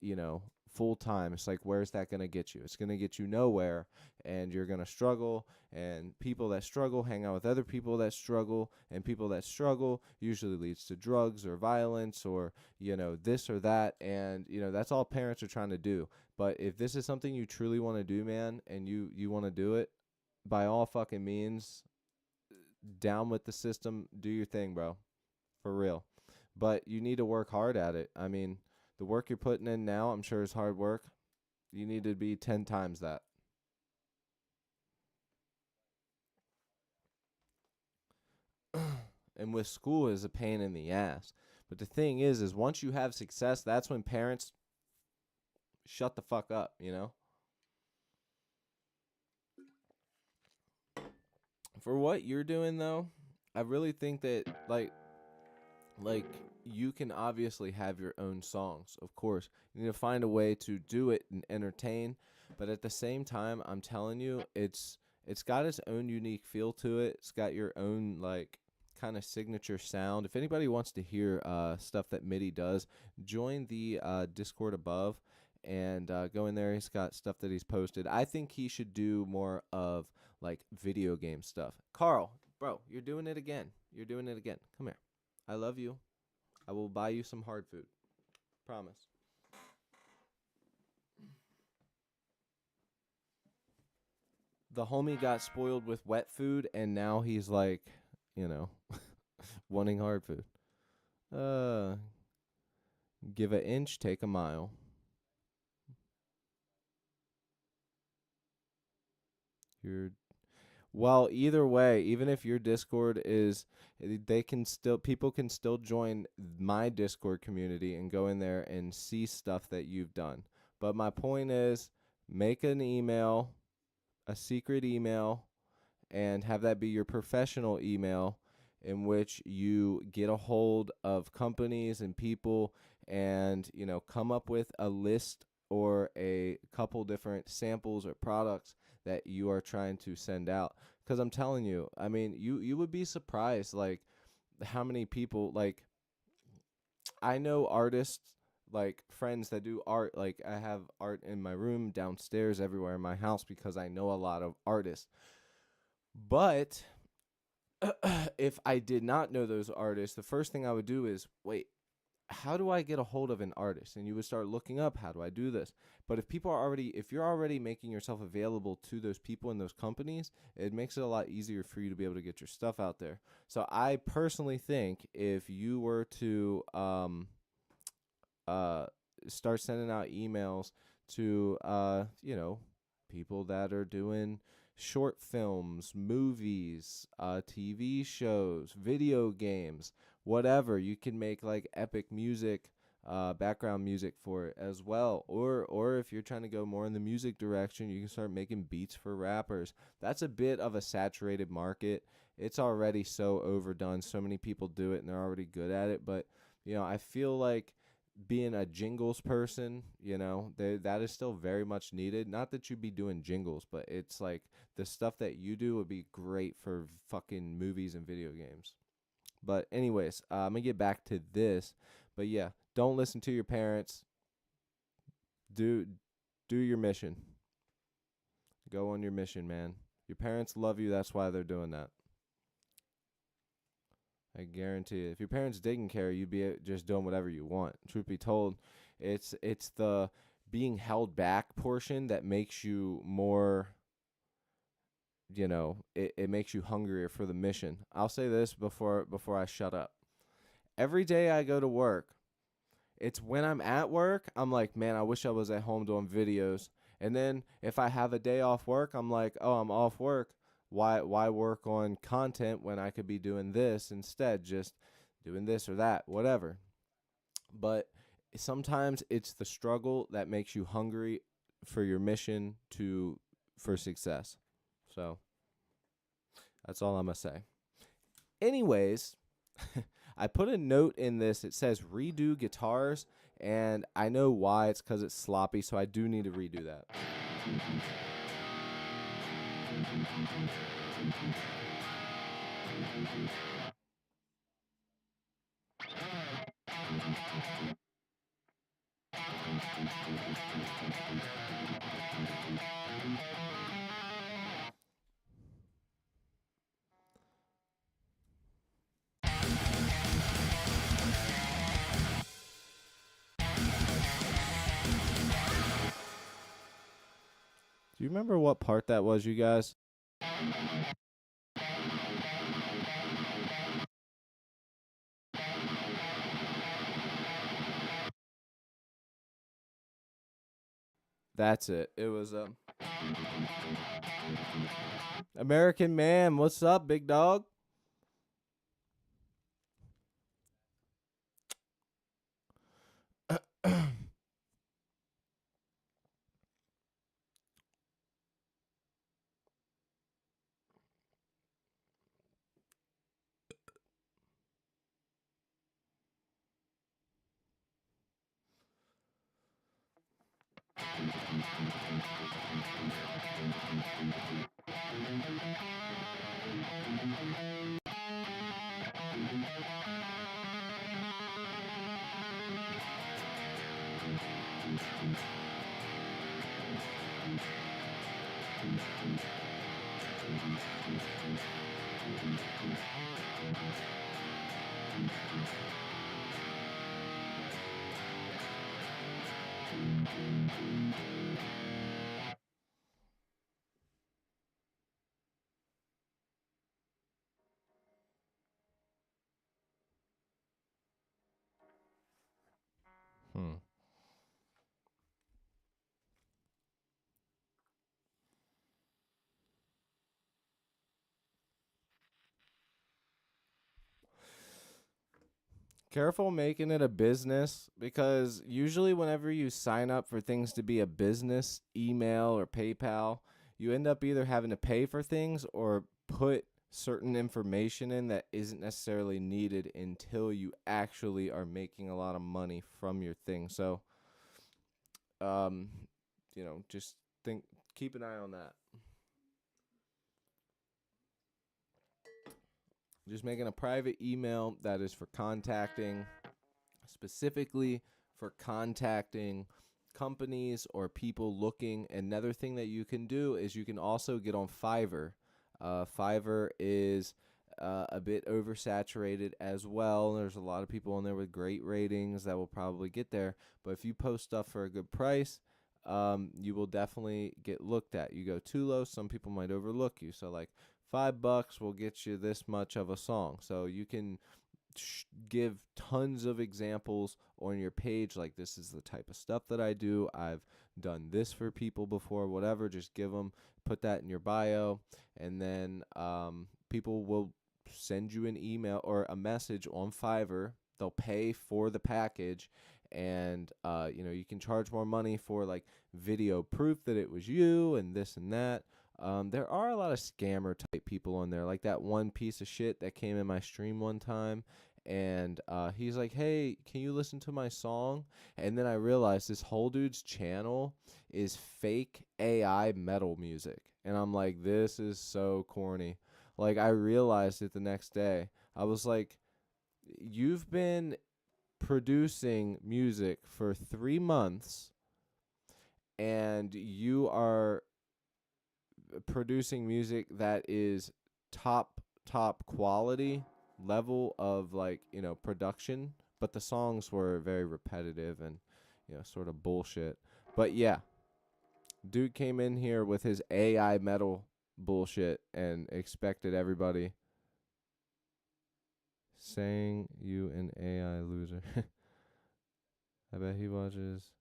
full time. It's like, where's that going to get you? It's going to get you nowhere, and you're going to struggle. And people that struggle hang out with other people that struggle, and people that struggle usually leads to drugs or violence or, this or that. And, that's all parents are trying to do. But if this is something you truly want to do, man, and you want to do it, by all fucking means, down with the system, do your thing, bro. For real. But you need to work hard at it. I mean, the work you're putting in now, I'm sure is hard work. You need to be 10 times that. And with school is a pain in the ass. But the thing is once you have success, that's when parents shut the fuck up. For what you're doing though, I really think that like you can obviously have your own songs, of course. You need to find a way to do it and entertain, but at the same time, I'm telling you, it's got its own unique feel to it. It's got your own like kind of signature sound. If anybody wants to hear stuff that MIDI does, join the Discord above and go in there. He's got stuff that he's posted. I think he should do more of like video game stuff. Carl, bro, you're doing it again. You're doing it again. Come here. I love you. I will buy you some hard food. Promise. The homie got spoiled with wet food, and now he's like, you know, wanting hard food. Uh, give an inch, take a mile. You're Well, either way, even if your Discord is, they can still, people can still join my Discord community and go in there and see stuff that you've done. But my point is, make an email, a secret email, and have that be your professional email in which you get a hold of companies and people and, come up with a list or a couple different samples or products that you are trying to send out. Because I'm telling you, I mean, you would be surprised, like, how many people, like, I know artists, like, friends that do art. Like, I have art in my room, downstairs, everywhere in my house because I know a lot of artists. But if I did not know those artists, the first thing I would do is, wait, how do I get a hold of an artist? And you would start looking up, how do I do this? But if you're already making yourself available to those people and those companies, it makes it a lot easier for you to be able to get your stuff out there. So I personally think if you were to uh start sending out emails to people that are doing short films, movies, TV shows, video games, whatever. You can make like epic music, background music for it as well. Or if you're trying to go more in the music direction, you can start making beats for rappers. That's a bit of a saturated market. It's already so overdone. So many people do it and they're already good at it. But, I feel like being a jingles person, that is still very much needed. Not that you'd be doing jingles, but it's like the stuff that you do would be great for fucking movies and video games. But anyways, I'm gonna get back to this. But yeah, don't listen to your parents. Do do your mission. Go on your mission, man. Your parents love you. That's why they're doing that. I guarantee it. If your parents didn't care, you'd be just doing whatever you want. Truth be told, it's the being held back portion that makes you more, it makes you hungrier for the mission. I'll say this before I shut up. Every day I go to work, It's when I'm at work, I'm like, man, I wish I was at home doing videos. And then if I have a day off work, I'm like, oh, I'm off work. Why work on content when I could be doing this instead, just doing this or that, whatever. But sometimes it's the struggle that makes you hungry for your mission to for success. So that's all I'm gonna say. Anyways, I put a note in this. It says redo guitars, and I know why. It's because it's sloppy, so I do need to redo that. Do you remember what part that was, you guys? That's it. It was American Man. What's up, big dog? Hmm. Careful making it a business, because usually whenever you sign up for things to be a business, email or PayPal, you end up either having to pay for things or put certain information in that isn't necessarily needed until you actually are making a lot of money from your thing. So, um, just think, keep an eye on that. Just making a private email that is for contacting, specifically for contacting companies or people looking. Another thing that you can do is you can also get on Fiverr. Fiverr is a bit oversaturated as well. There's a lot of people on there with great ratings that will probably get there. But if you post stuff for a good price, you will definitely get looked at. You go too low, some people might overlook you. So like $5 will get you this much of a song. So you can give tons of examples on your page, like this is the type of stuff that I do. I've done this for people before, whatever. Just give them, put that in your bio, and then people will send you an email or a message on Fiverr. They'll pay for the package, and you can charge more money for like video proof that it was you and this and that. There are a lot of scammer type people on there, like that one piece of shit that came in my stream one time, and he's like, "Hey, can you listen to my song?" And then I realized this whole dude's channel is fake AI metal music, and I'm like, "This is so corny." Like, I realized it the next day. I was like, "You've been producing music for 3 months, and you are producing music that is top quality level of, like, production, but the songs were very repetitive and sort of bullshit. But yeah, dude came in here with his AI metal bullshit and expected everybody saying you an AI loser. I bet he watches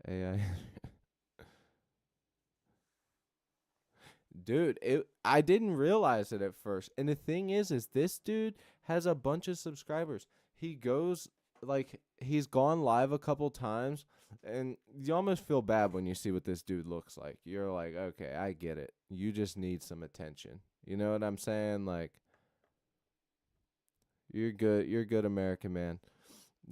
AI. Dude, I didn't realize it at first. And the thing is this dude has a bunch of subscribers. He goes like he's gone live a couple times and you almost feel bad when you see what this dude looks like. You're like, "Okay, I get it. You just need some attention." You know what I'm saying? Like you're good. You're a good American man.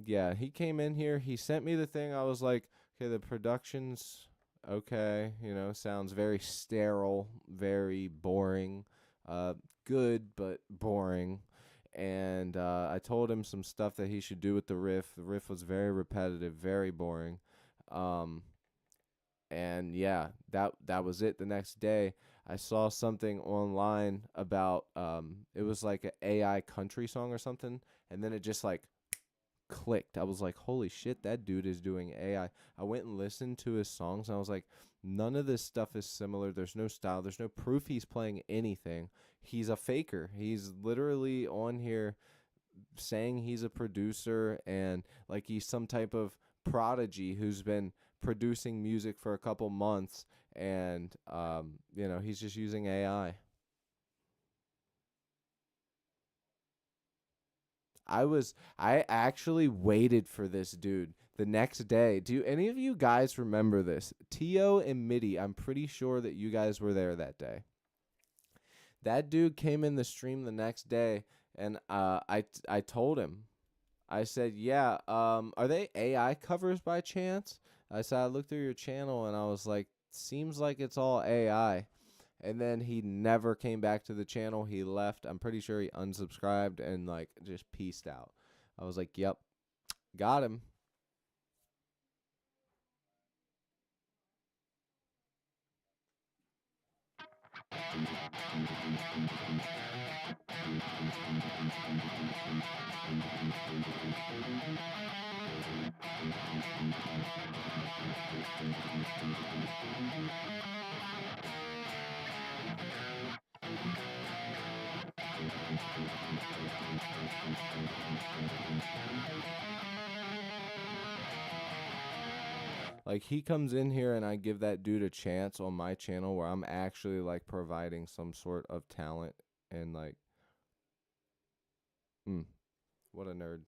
Yeah, he came in here. He sent me the thing. I was like, "Okay, the production's okay, sounds very sterile, very boring, uh, good but boring." And I told him some stuff that he should do with the riff. The riff was very repetitive, very boring. Um, and yeah, that was it. The next day, I saw something online about it was like an AI country song or something, and then it just like clicked. I was like, holy shit, that dude is doing AI. I went and listened to his songs and I was like, none of this stuff is similar. There's no style. There's no proof he's playing anything. He's a faker. He's literally on here saying he's a producer and like he's some type of prodigy who's been producing music for a couple months and he's just using AI. I actually waited for this dude the next day. Do any of you guys remember this? Tio and Mitty, I'm pretty sure that you guys were there that day. That dude came in the stream the next day and I told him. I said, "Yeah, are they AI covers by chance?" I said, "I looked through your channel and I was like, seems like it's all AI." And then he never came back to the channel. He left. I'm pretty sure he unsubscribed and like just peaced out. I was like, "Yep, got him." Like he comes in here and I give that dude a chance on my channel where I'm actually like providing some sort of talent and like, mm, what a nerd.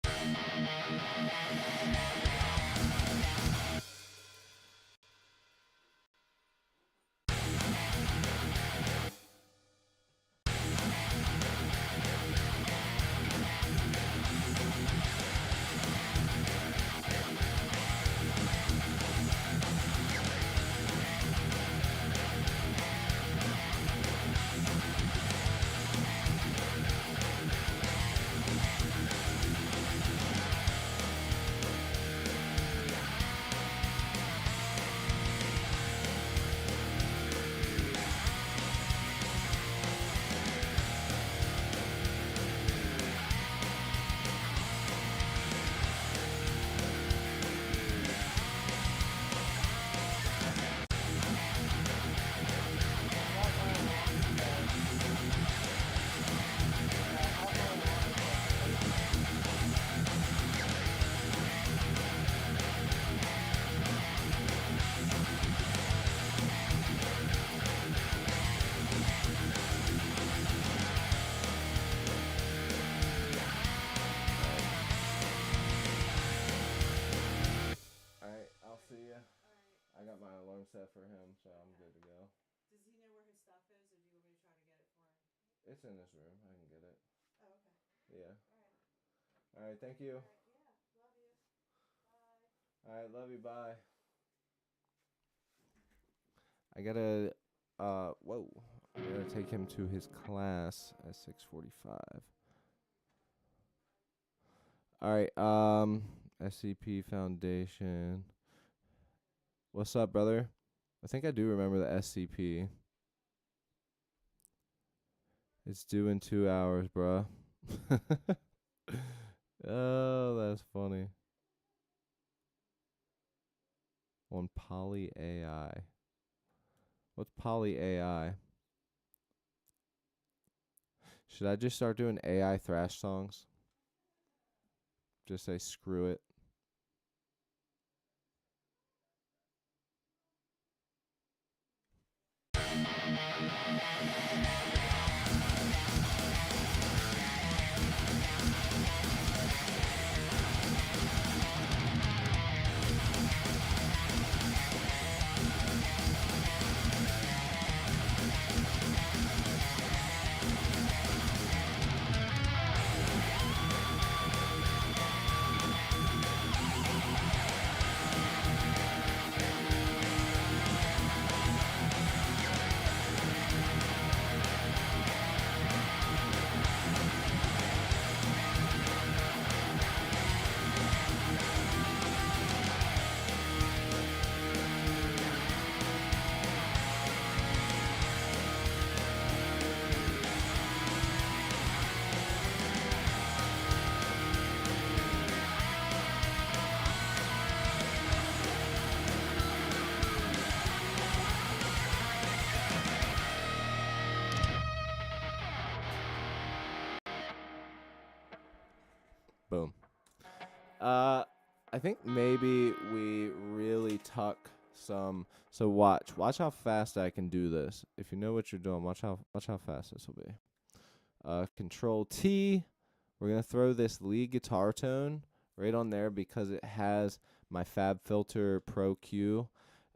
All right, I'll see ya. I got my alarm set for him, so I'm good to go. Does he know where his stuff is, or do you want me to try to get it for him? It's in this room. I can get it. Oh, okay. Yeah. All right. All right, thank you. All right. Yeah. Love you. Bye. All right, love you. Bye. I gotta, whoa. I gotta take him to his class at 6:45. All right, SCP Foundation. What's up, brother? I think I do remember the SCP. It's due in 2 hours, bruh. Oh, that's funny. On Poly AI. What's Poly AI? Should I just start doing AI thrash songs? Just say screw it. I think maybe we really tuck some. So watch how fast I can do this. If you know what you're doing, watch how fast this will be. Control T. We're gonna throw this lead guitar tone right on there because it has my FabFilter Pro Q,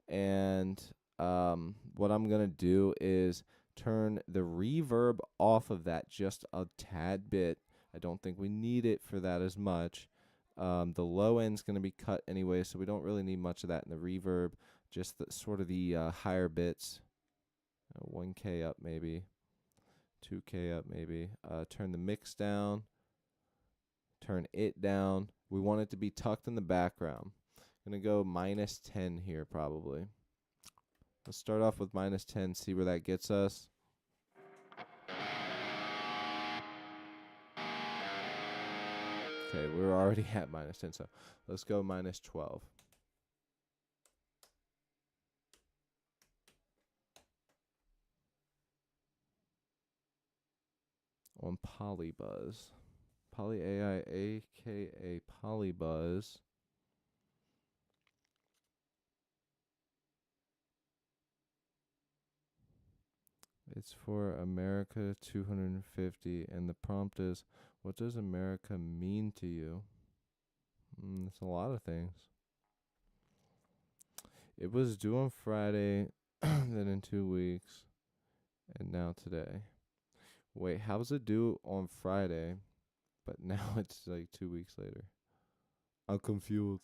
and what I'm gonna do is turn the reverb off of that just a tad bit. I don't think we need it for that as much. The low end's going to be cut anyway, so we don't really need much of that in the reverb. Just sort of the higher bits. 1K up maybe. 2K up maybe. Turn the mix down. Turn it down. We want it to be tucked in the background. I'm going to go -10 here probably. Let's start off with -10, see where that gets us. Okay, we're already at -10, so let's go -12. On Polybuzz. Poly AI, aka Polybuzz. It's for America 250, and the prompt is, what does America mean to you? It's a lot of things. It was due on Friday, then in 2 weeks, and now today. Wait, how was it due on Friday, but now it's like 2 weeks later? I'm confused.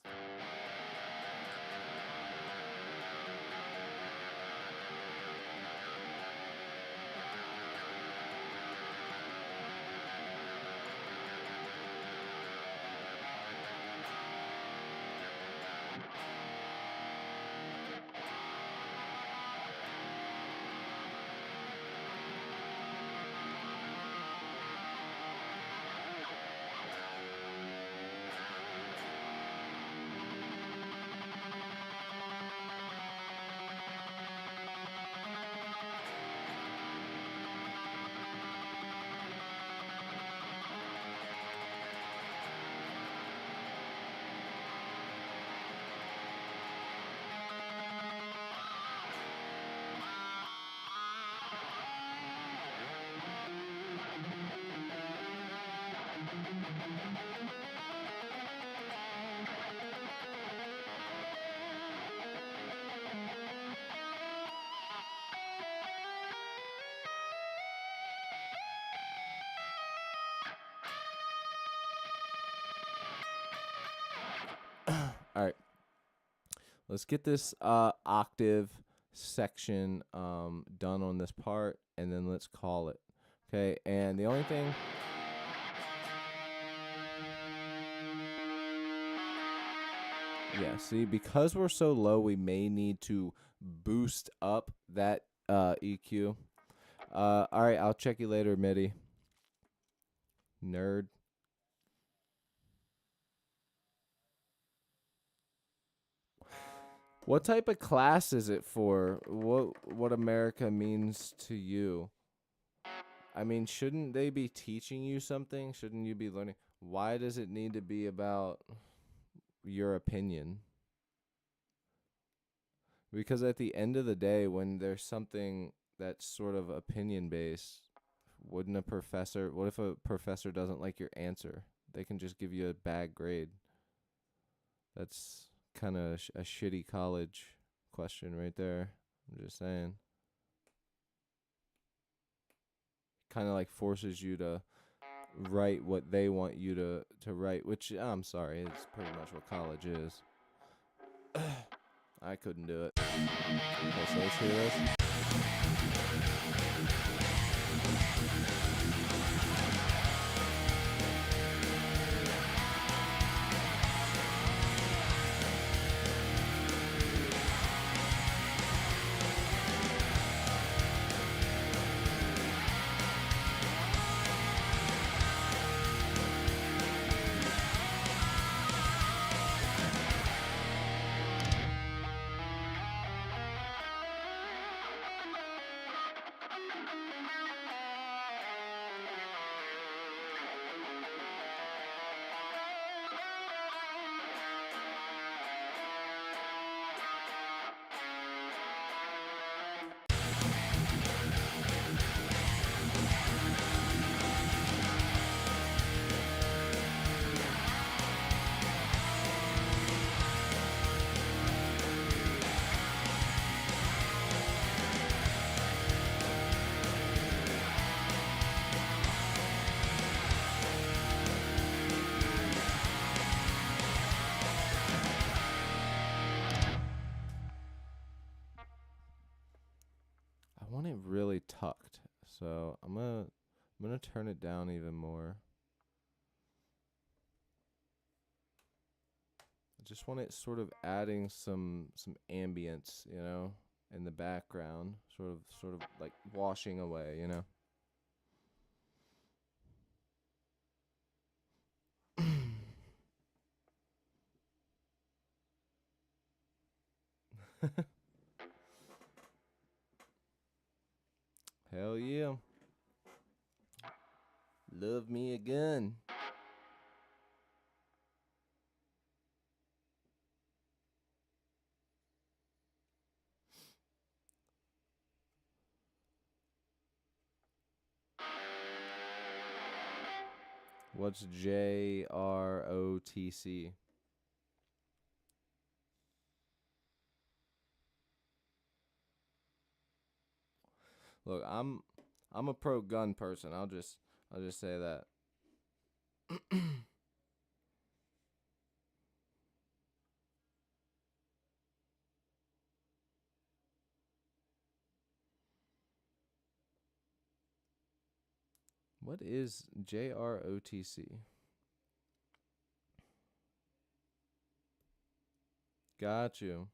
All right. Let's get this octave section done on this part, and then let's call it. Okay, and the only thing... Yeah, see, because we're so low, we may need to boost up that EQ. All right, I'll check you later, MIDI. Nerd. What type of class is it for? What America means to you? I mean, shouldn't they be teaching you something? Shouldn't you be learning? Why does it need to be about your opinion? Because at the end of the day, when there's something that's sort of opinion based, what if a professor doesn't like your answer? They can just give you a bad grade. That's kind of a shitty college question right there. I'm just saying. Kind of like forces you to write what they want you to write, which I'm sorry, it's pretty much what college is. I couldn't do it. Okay, so let's hear this. really tucked. So I'm gonna turn it down even more. I just want it sort of adding some ambience, you know, in the background, sort of like washing away, you know. Hell yeah. Love me a gun. What's JROTC? Look, I'm a pro gun person. I'll just say that. What is JROTC? Got you.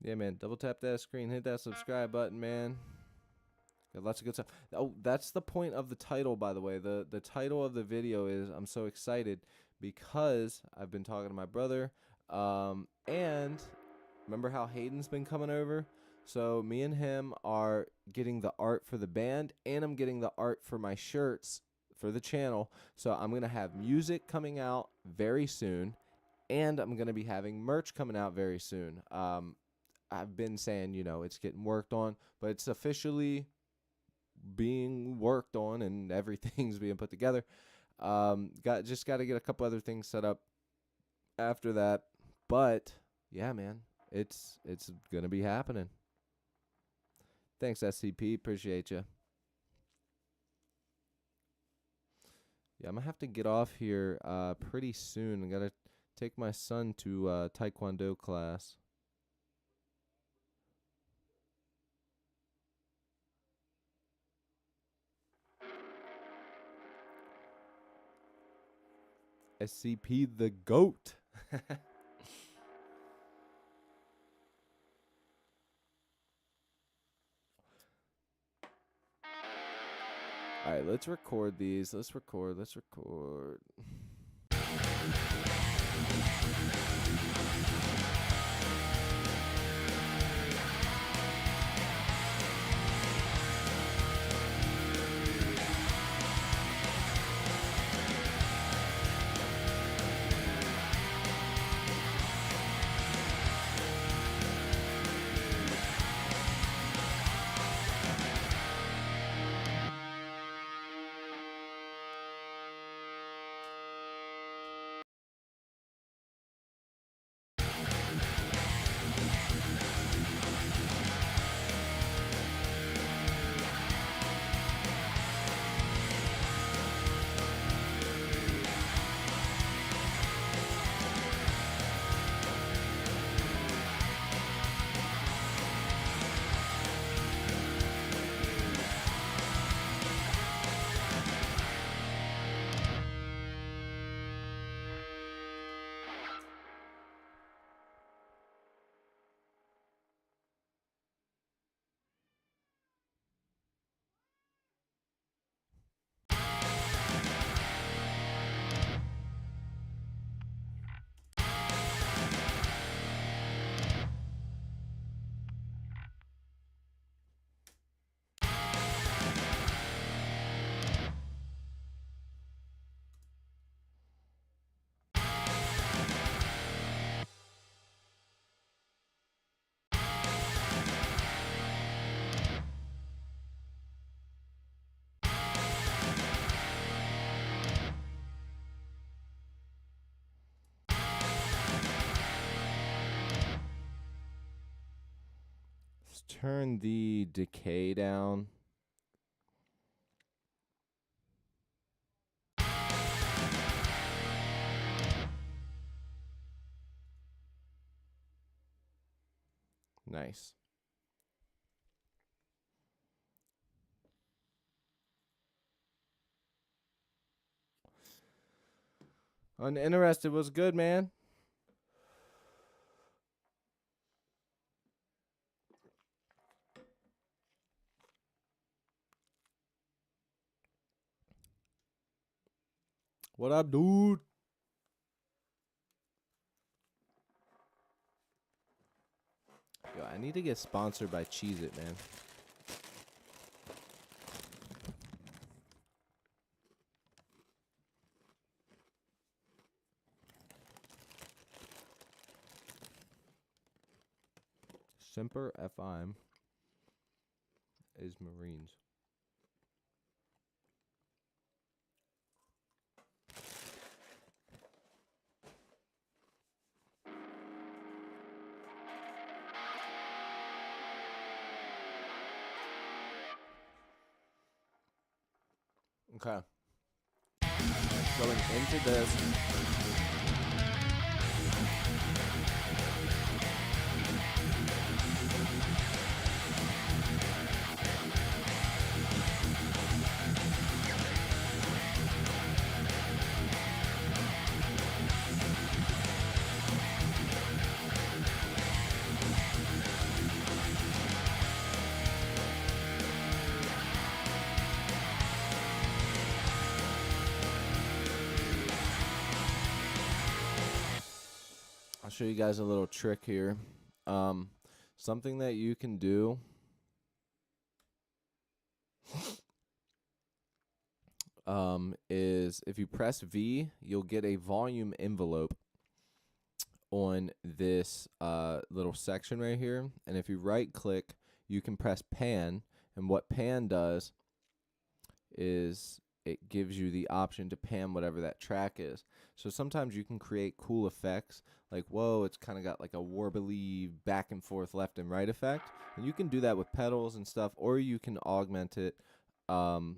Yeah, man. Double tap that screen. Hit that subscribe button, man. Got lots of good stuff. Oh, that's the point of the title, by the way. The title of the video is I'm so excited because I've been talking to my brother. And remember how Hayden's been coming over? So me and him are getting the art for the band, and I'm getting the art for my shirts for the channel. So I'm going to have music coming out very soon, and I'm going to be having merch coming out very soon. I've been saying, you know, it's getting worked on, but it's officially being worked on and everything's being put together. Got to get a couple other things set up after that. But yeah, man, it's going to be happening. Thanks, SCP. Appreciate you. Yeah, I'm going to have to get off here pretty soon. I got to take my son to Taekwondo class. SCP the GOAT. All right, let's record these. Let's record. Let's turn the decay down. Nice. Uninterested was good, man. What up, dude? Yo, I need to get sponsored by Cheez-It, man. Semper Fi is Marines. Okay. Going into this. I'll show you guys a little trick here. Something that you can do is if you press V, you'll get a volume envelope on this little section right here. And if you right click, you can press pan. And what pan does is it gives you the option to pan whatever that track is. So sometimes you can create cool effects like, whoa, it's kind of got like a warbly back and forth left and right effect. And you can do that with pedals and stuff, or you can augment it on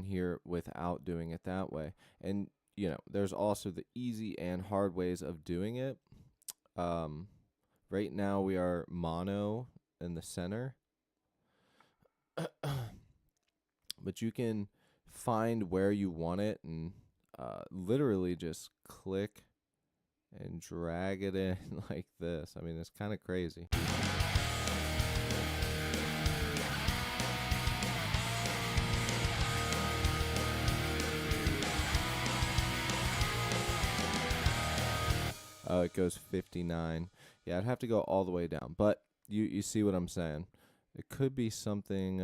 here without doing it that way. And, you know, there's also the easy and hard ways of doing it. Right now we are mono in the center. But you can find where you want it and literally just click and drag it in like this. I mean, it's kind of crazy. Oh, it goes 59. Yeah, I'd have to go all the way down. But you see what I'm saying. It could be something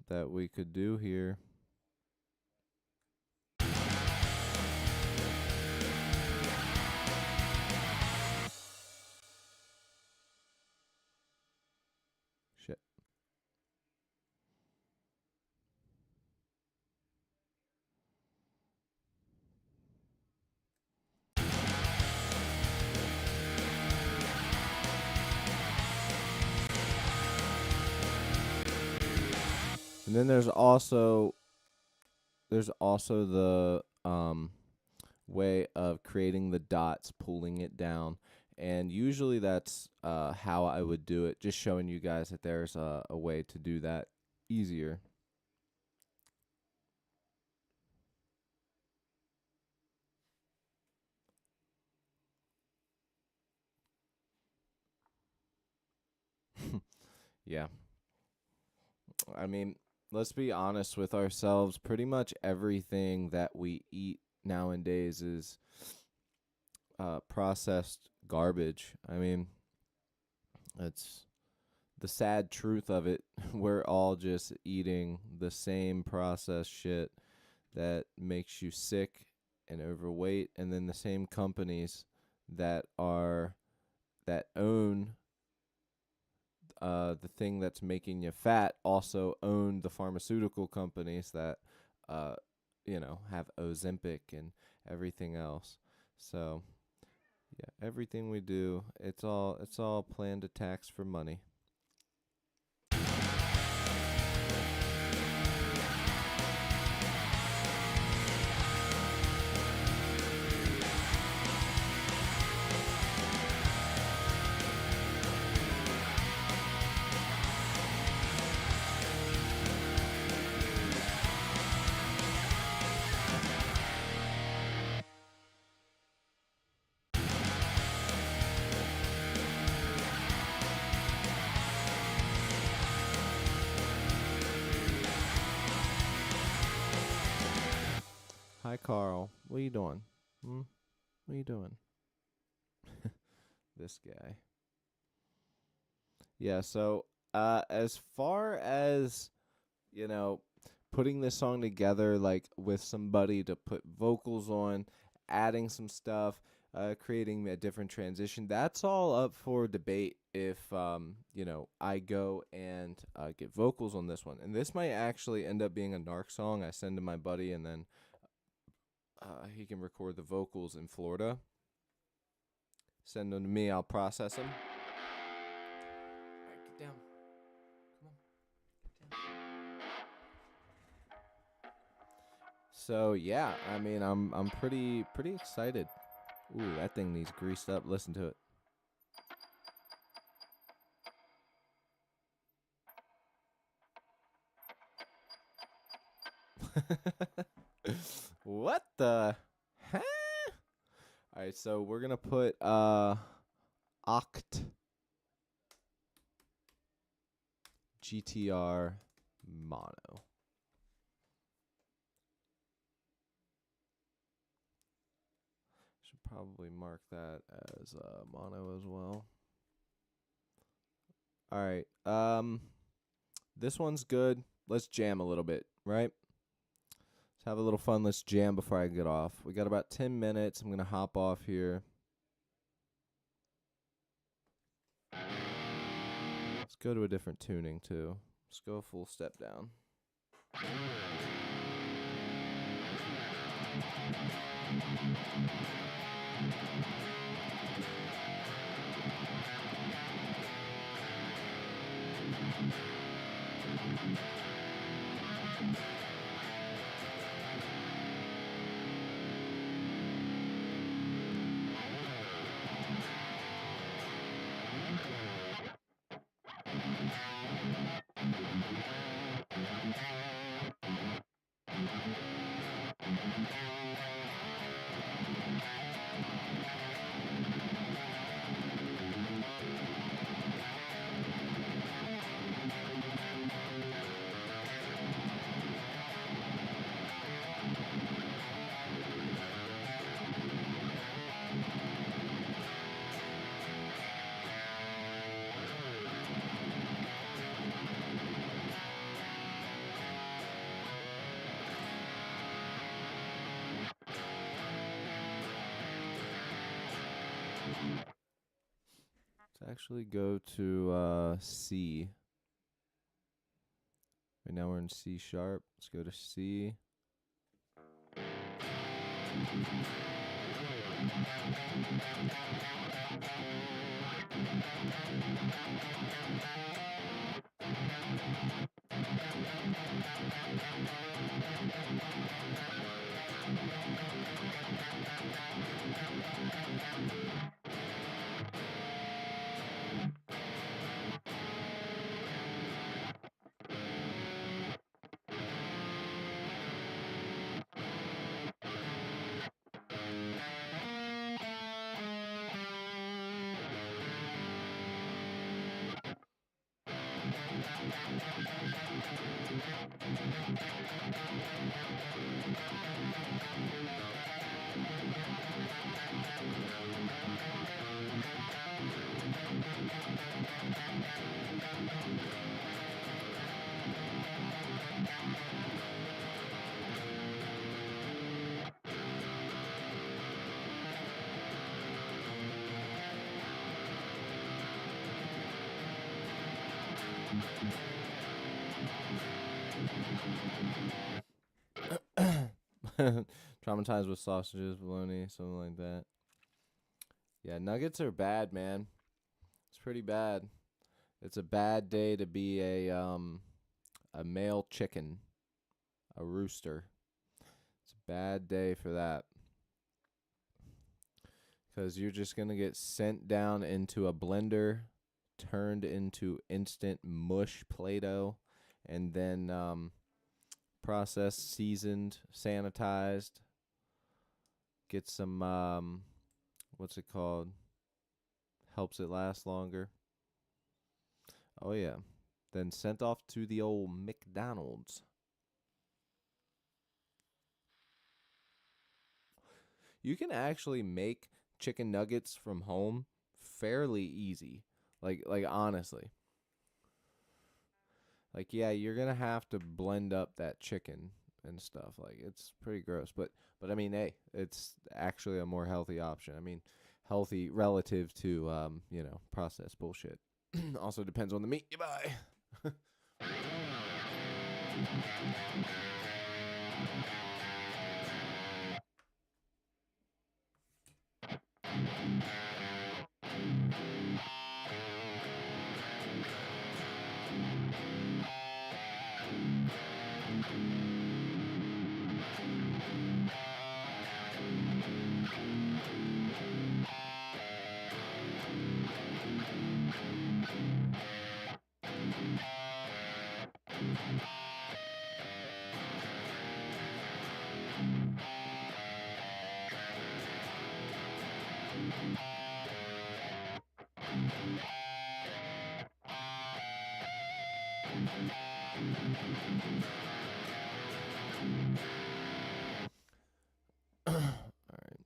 that we could do here. Shit. And then there's also the way of creating the dots, pulling it down. And usually that's how I would do it, just showing you guys that there's a way to do that easier. Yeah. I mean, let's be honest with ourselves. Pretty much everything that we eat nowadays is processed garbage. I mean, it's the sad truth of it. We're all just eating the same processed shit that makes you sick and overweight, and then the same companies that own the thing that's making you fat also own the pharmaceutical companies that have Ozempic and everything else. So yeah, everything we do, it's all planned attacks for money. Hi, Carl. What are you doing? What are you doing? This guy. Yeah, so as far as, you know, putting this song together like with somebody to put vocals on, adding some stuff, creating a different transition, that's all up for debate if I go and get vocals on this one. And this might actually end up being a Narc song I send to my buddy, and then he can record the vocals in Florida. Send them to me, I'll process them. Alright, get down. Come on. Get down. So yeah, I mean I'm pretty excited. Ooh, that thing needs greased up. Listen to it. What the huh? Alright, so we're gonna put Oct GTR mono. Should probably mark that as mono as well. Alright, this one's good. Let's jam a little bit, right? Let's have a little fun. Let's jam before I get off. We got about 10 minutes. I'm gonna hop off here. Let's go to a different tuning too. Let's go a full step down. Let's actually go to C. Right now we're in C sharp. Let's go to C. Traumatized with sausages, bologna, something like that. Yeah, nuggets are bad, man. It's pretty bad. It's a bad day to be a male chicken, a rooster. It's a bad day for that. 'Cause you're just going to get sent down into a blender, turned into instant mush Play-Doh, and then processed, seasoned, sanitized. Get some, what's it called? Helps it last longer. Oh, yeah. Then sent off to the old McDonald's. you can actually make chicken nuggets from home fairly easy. Like honestly. Like yeah, you're going to have to blend up that chicken and stuff. Like it's pretty gross, but I mean, hey, it's actually a more healthy option. I mean, healthy relative to processed bullshit. Also depends on the meat you buy. All right.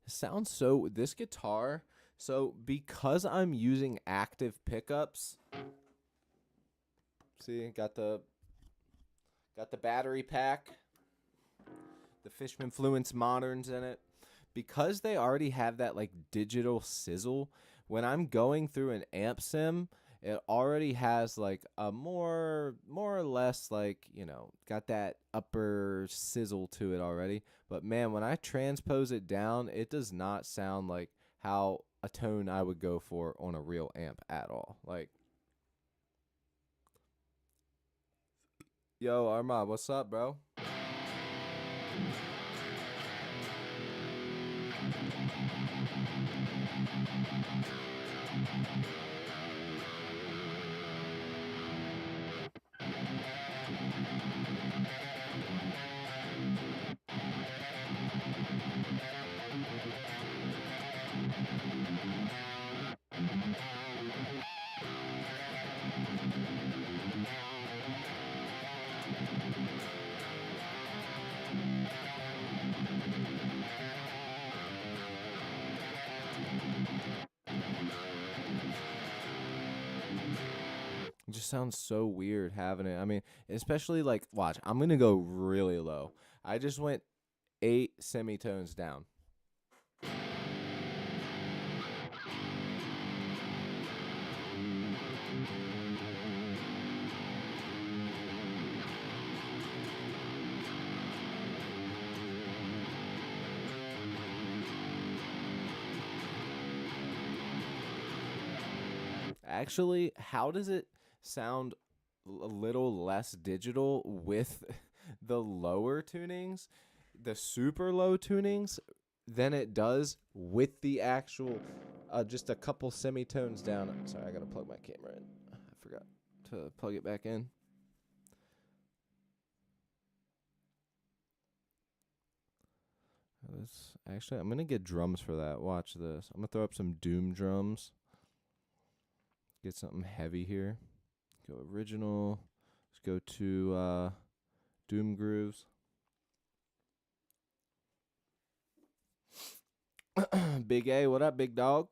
Sounds so this guitar, so because I'm using active pickups, see, got the battery pack, the Fishman Fluence Moderns in it. Because they already have that like digital sizzle, when I'm going through an amp sim, it already has like a more or less like, got that upper sizzle to it already. But man, when I transpose it down, it does not sound like how a tone I would go for on a real amp at all. Like, yo, Armand, what's up, bro? It just sounds so weird having it. I mean, especially like, watch, I'm going to go really low. I just went 8 semitones down. Actually, how does it sound a little less digital with the lower tunings, the super low tunings, than it does with the actual just a couple semitones down? Sorry, I gotta plug my camera in. I forgot to plug it back in. Actually, I'm gonna get drums for that. Watch this. I'm gonna throw up some Doom drums. Get something heavy here. Go original. Let's go to Doom Grooves. Big A, what up, big dog?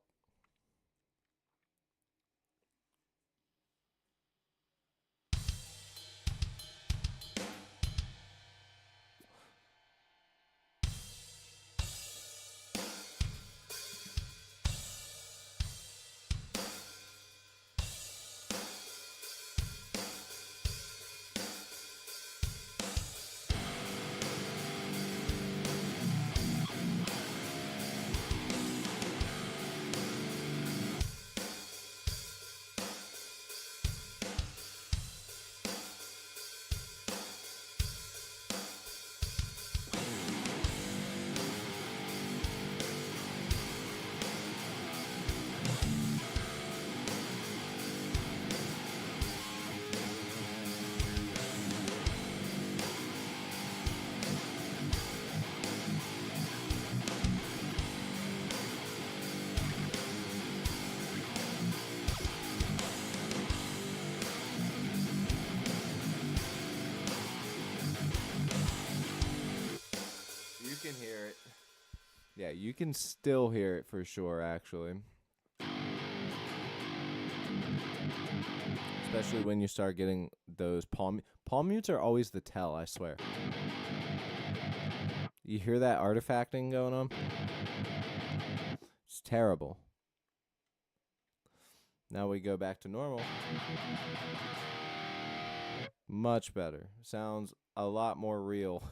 Yeah, you can still hear it for sure, actually. Especially when you start getting those palm mutes are always the tell, I swear. You hear that artifacting going on? It's terrible. Now we go back to normal. Much better. Sounds a lot more real.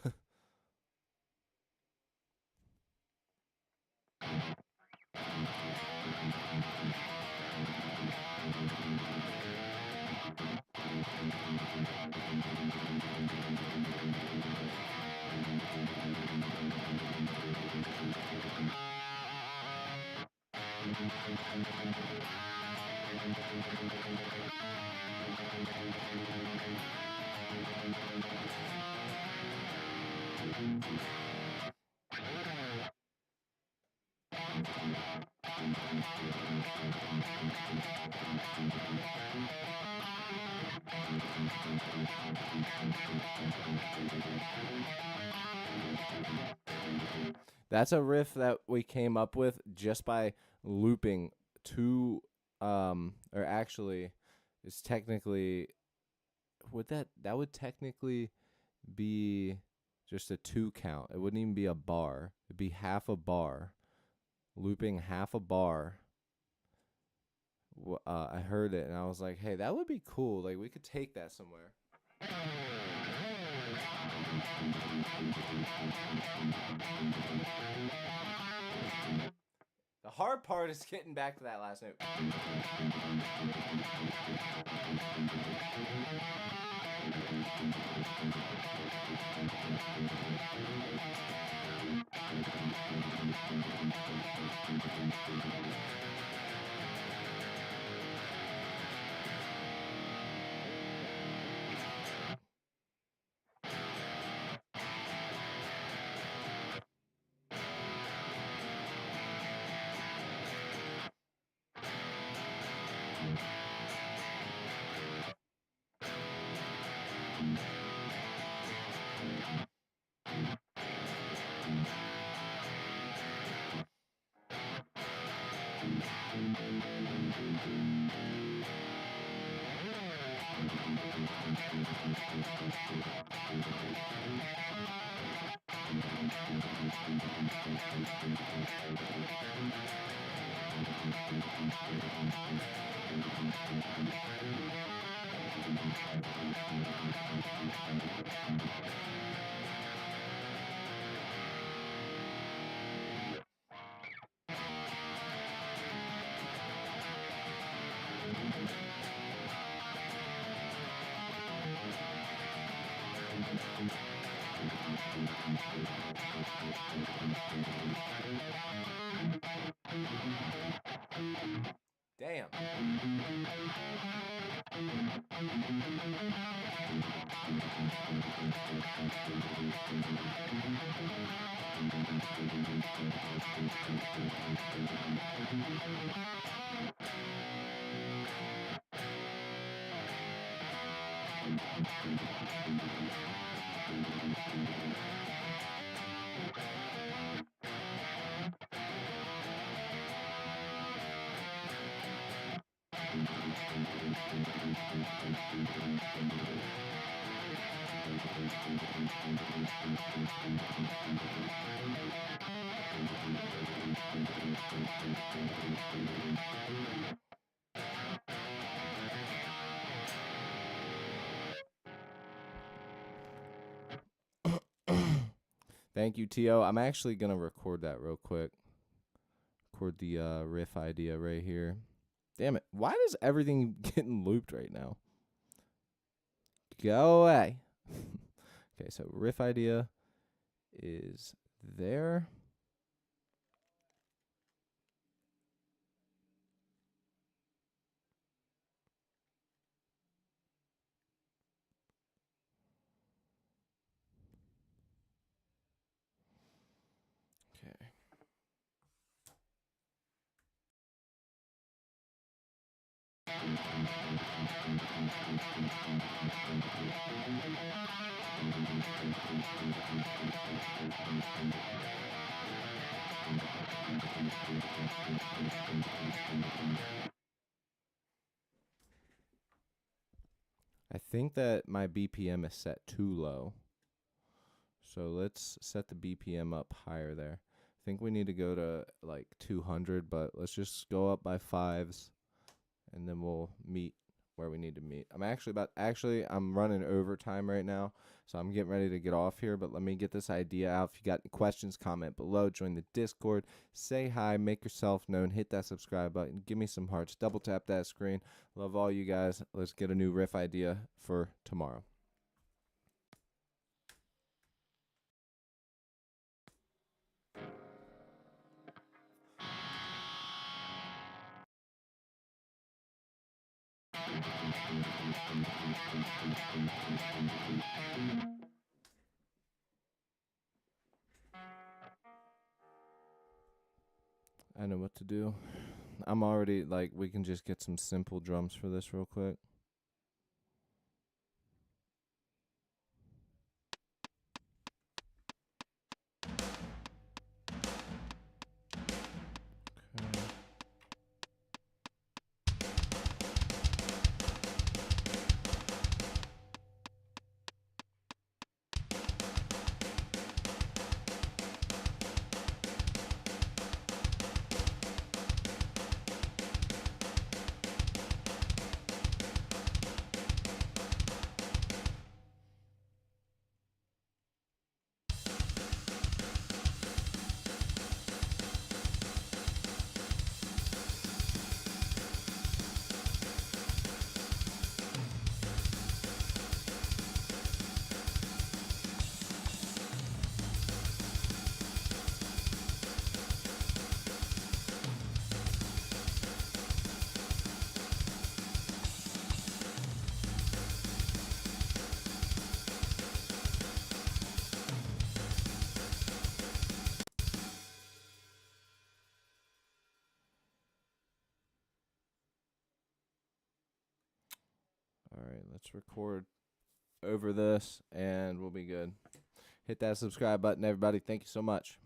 That's a riff that we came up with just by looping two or actually it's technically that would technically be just a 2 count. It wouldn't even be a bar. It'd be half a bar. Looping half a bar. I heard it and I was like, "Hey, that would be cool. Like we could take that somewhere." The hard part is getting back to that last note. Damn. Thank you, T.O. I'm actually going to record that real quick. Record the riff idea right here. Damn it. Why is everything getting looped right now? Go away. Okay, so riff idea is there. Okay. I think that my BPM is set too low. So let's set the BPM up higher there. I think we need to go to like 200, but let's just go up by fives and then we'll meet where we need to meet. I'm running overtime right now, so I'm getting ready to get off here, but let me get this idea out. If you got any questions, comment below, join the Discord, say hi, make yourself known, hit that subscribe button, give me some hearts, double tap that screen. Love all you guys. Let's get a new riff idea for tomorrow. I know what to do. I'm already, like, we can just get some simple drums for this real quick. Okay. All right, let's record over this and we'll be good. Hit that subscribe button, everybody. Thank you so much.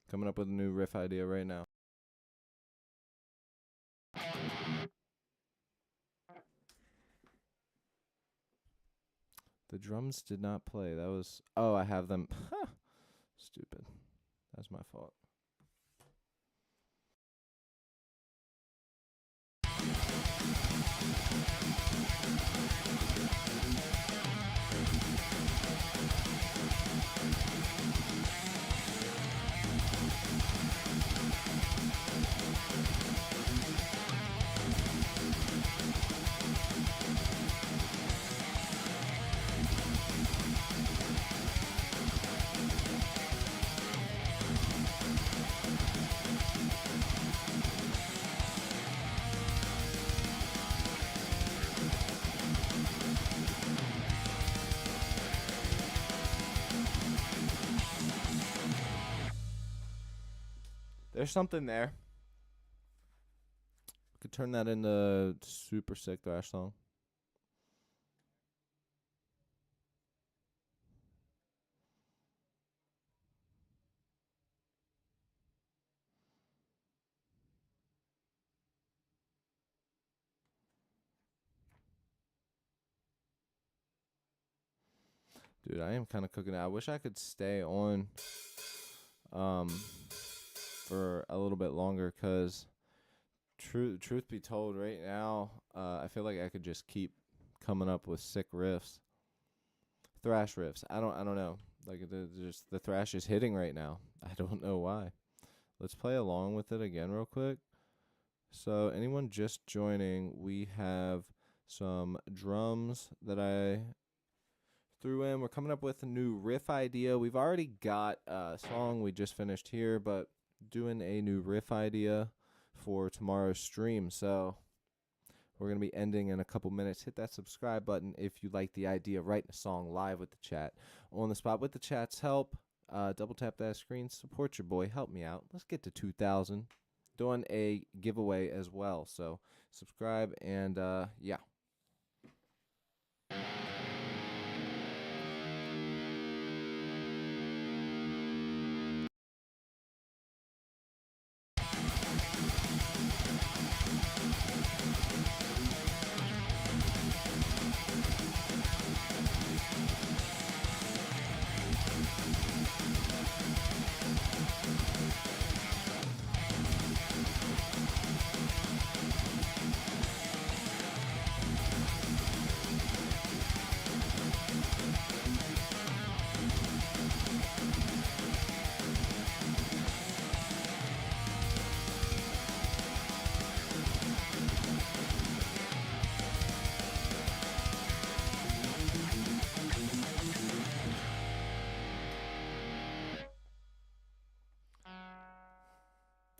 Coming up with a new riff idea right now. The drums did not play. That was... Oh, I have them. Stupid. That's my fault. There's something there. Could turn that into super sick thrash song. Dude, I am kind of cooking it. I wish I could stay on for a little bit longer, because truth be told, right now, I feel like I could just keep coming up with sick riffs. Thrash riffs. I don't know. Like, the thrash is hitting right now. I don't know why. Let's play along with it again real quick. So anyone just joining, we have some drums that I threw in. We're coming up with a new riff idea. We've already got a song we just finished here, but doing a new riff idea for tomorrow's stream. So we're going to be ending in a couple minutes. Hit that subscribe button if you like the idea. Write a song live with the chat. On the spot with the chat's help. Double tap that screen. Support your boy. Help me out. Let's get to 2,000. Doing a giveaway as well. So subscribe and yeah.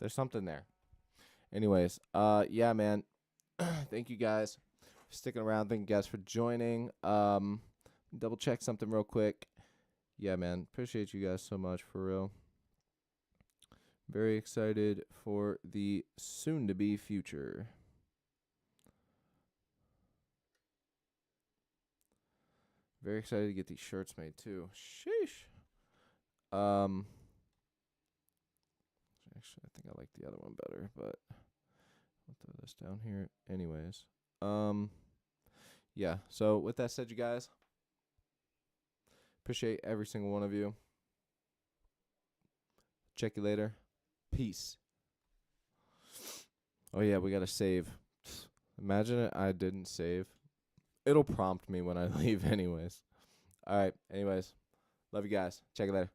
There's something there. Anyways, yeah, man. Thank you guys for sticking around. Thank you guys for joining. Double check something real quick. Yeah, man. Appreciate you guys so much, for real. Very excited for the soon-to-be future. Very excited to get these shirts made too. Sheesh. Actually, I think I like the other one better, but I'll throw this down here. Anyways, yeah. So with that said, you guys, appreciate every single one of you. Check you later. Peace. Oh yeah, we gotta save. Imagine it, I didn't save. It'll prompt me when I leave anyways. All right. Anyways, love you guys. Check you later.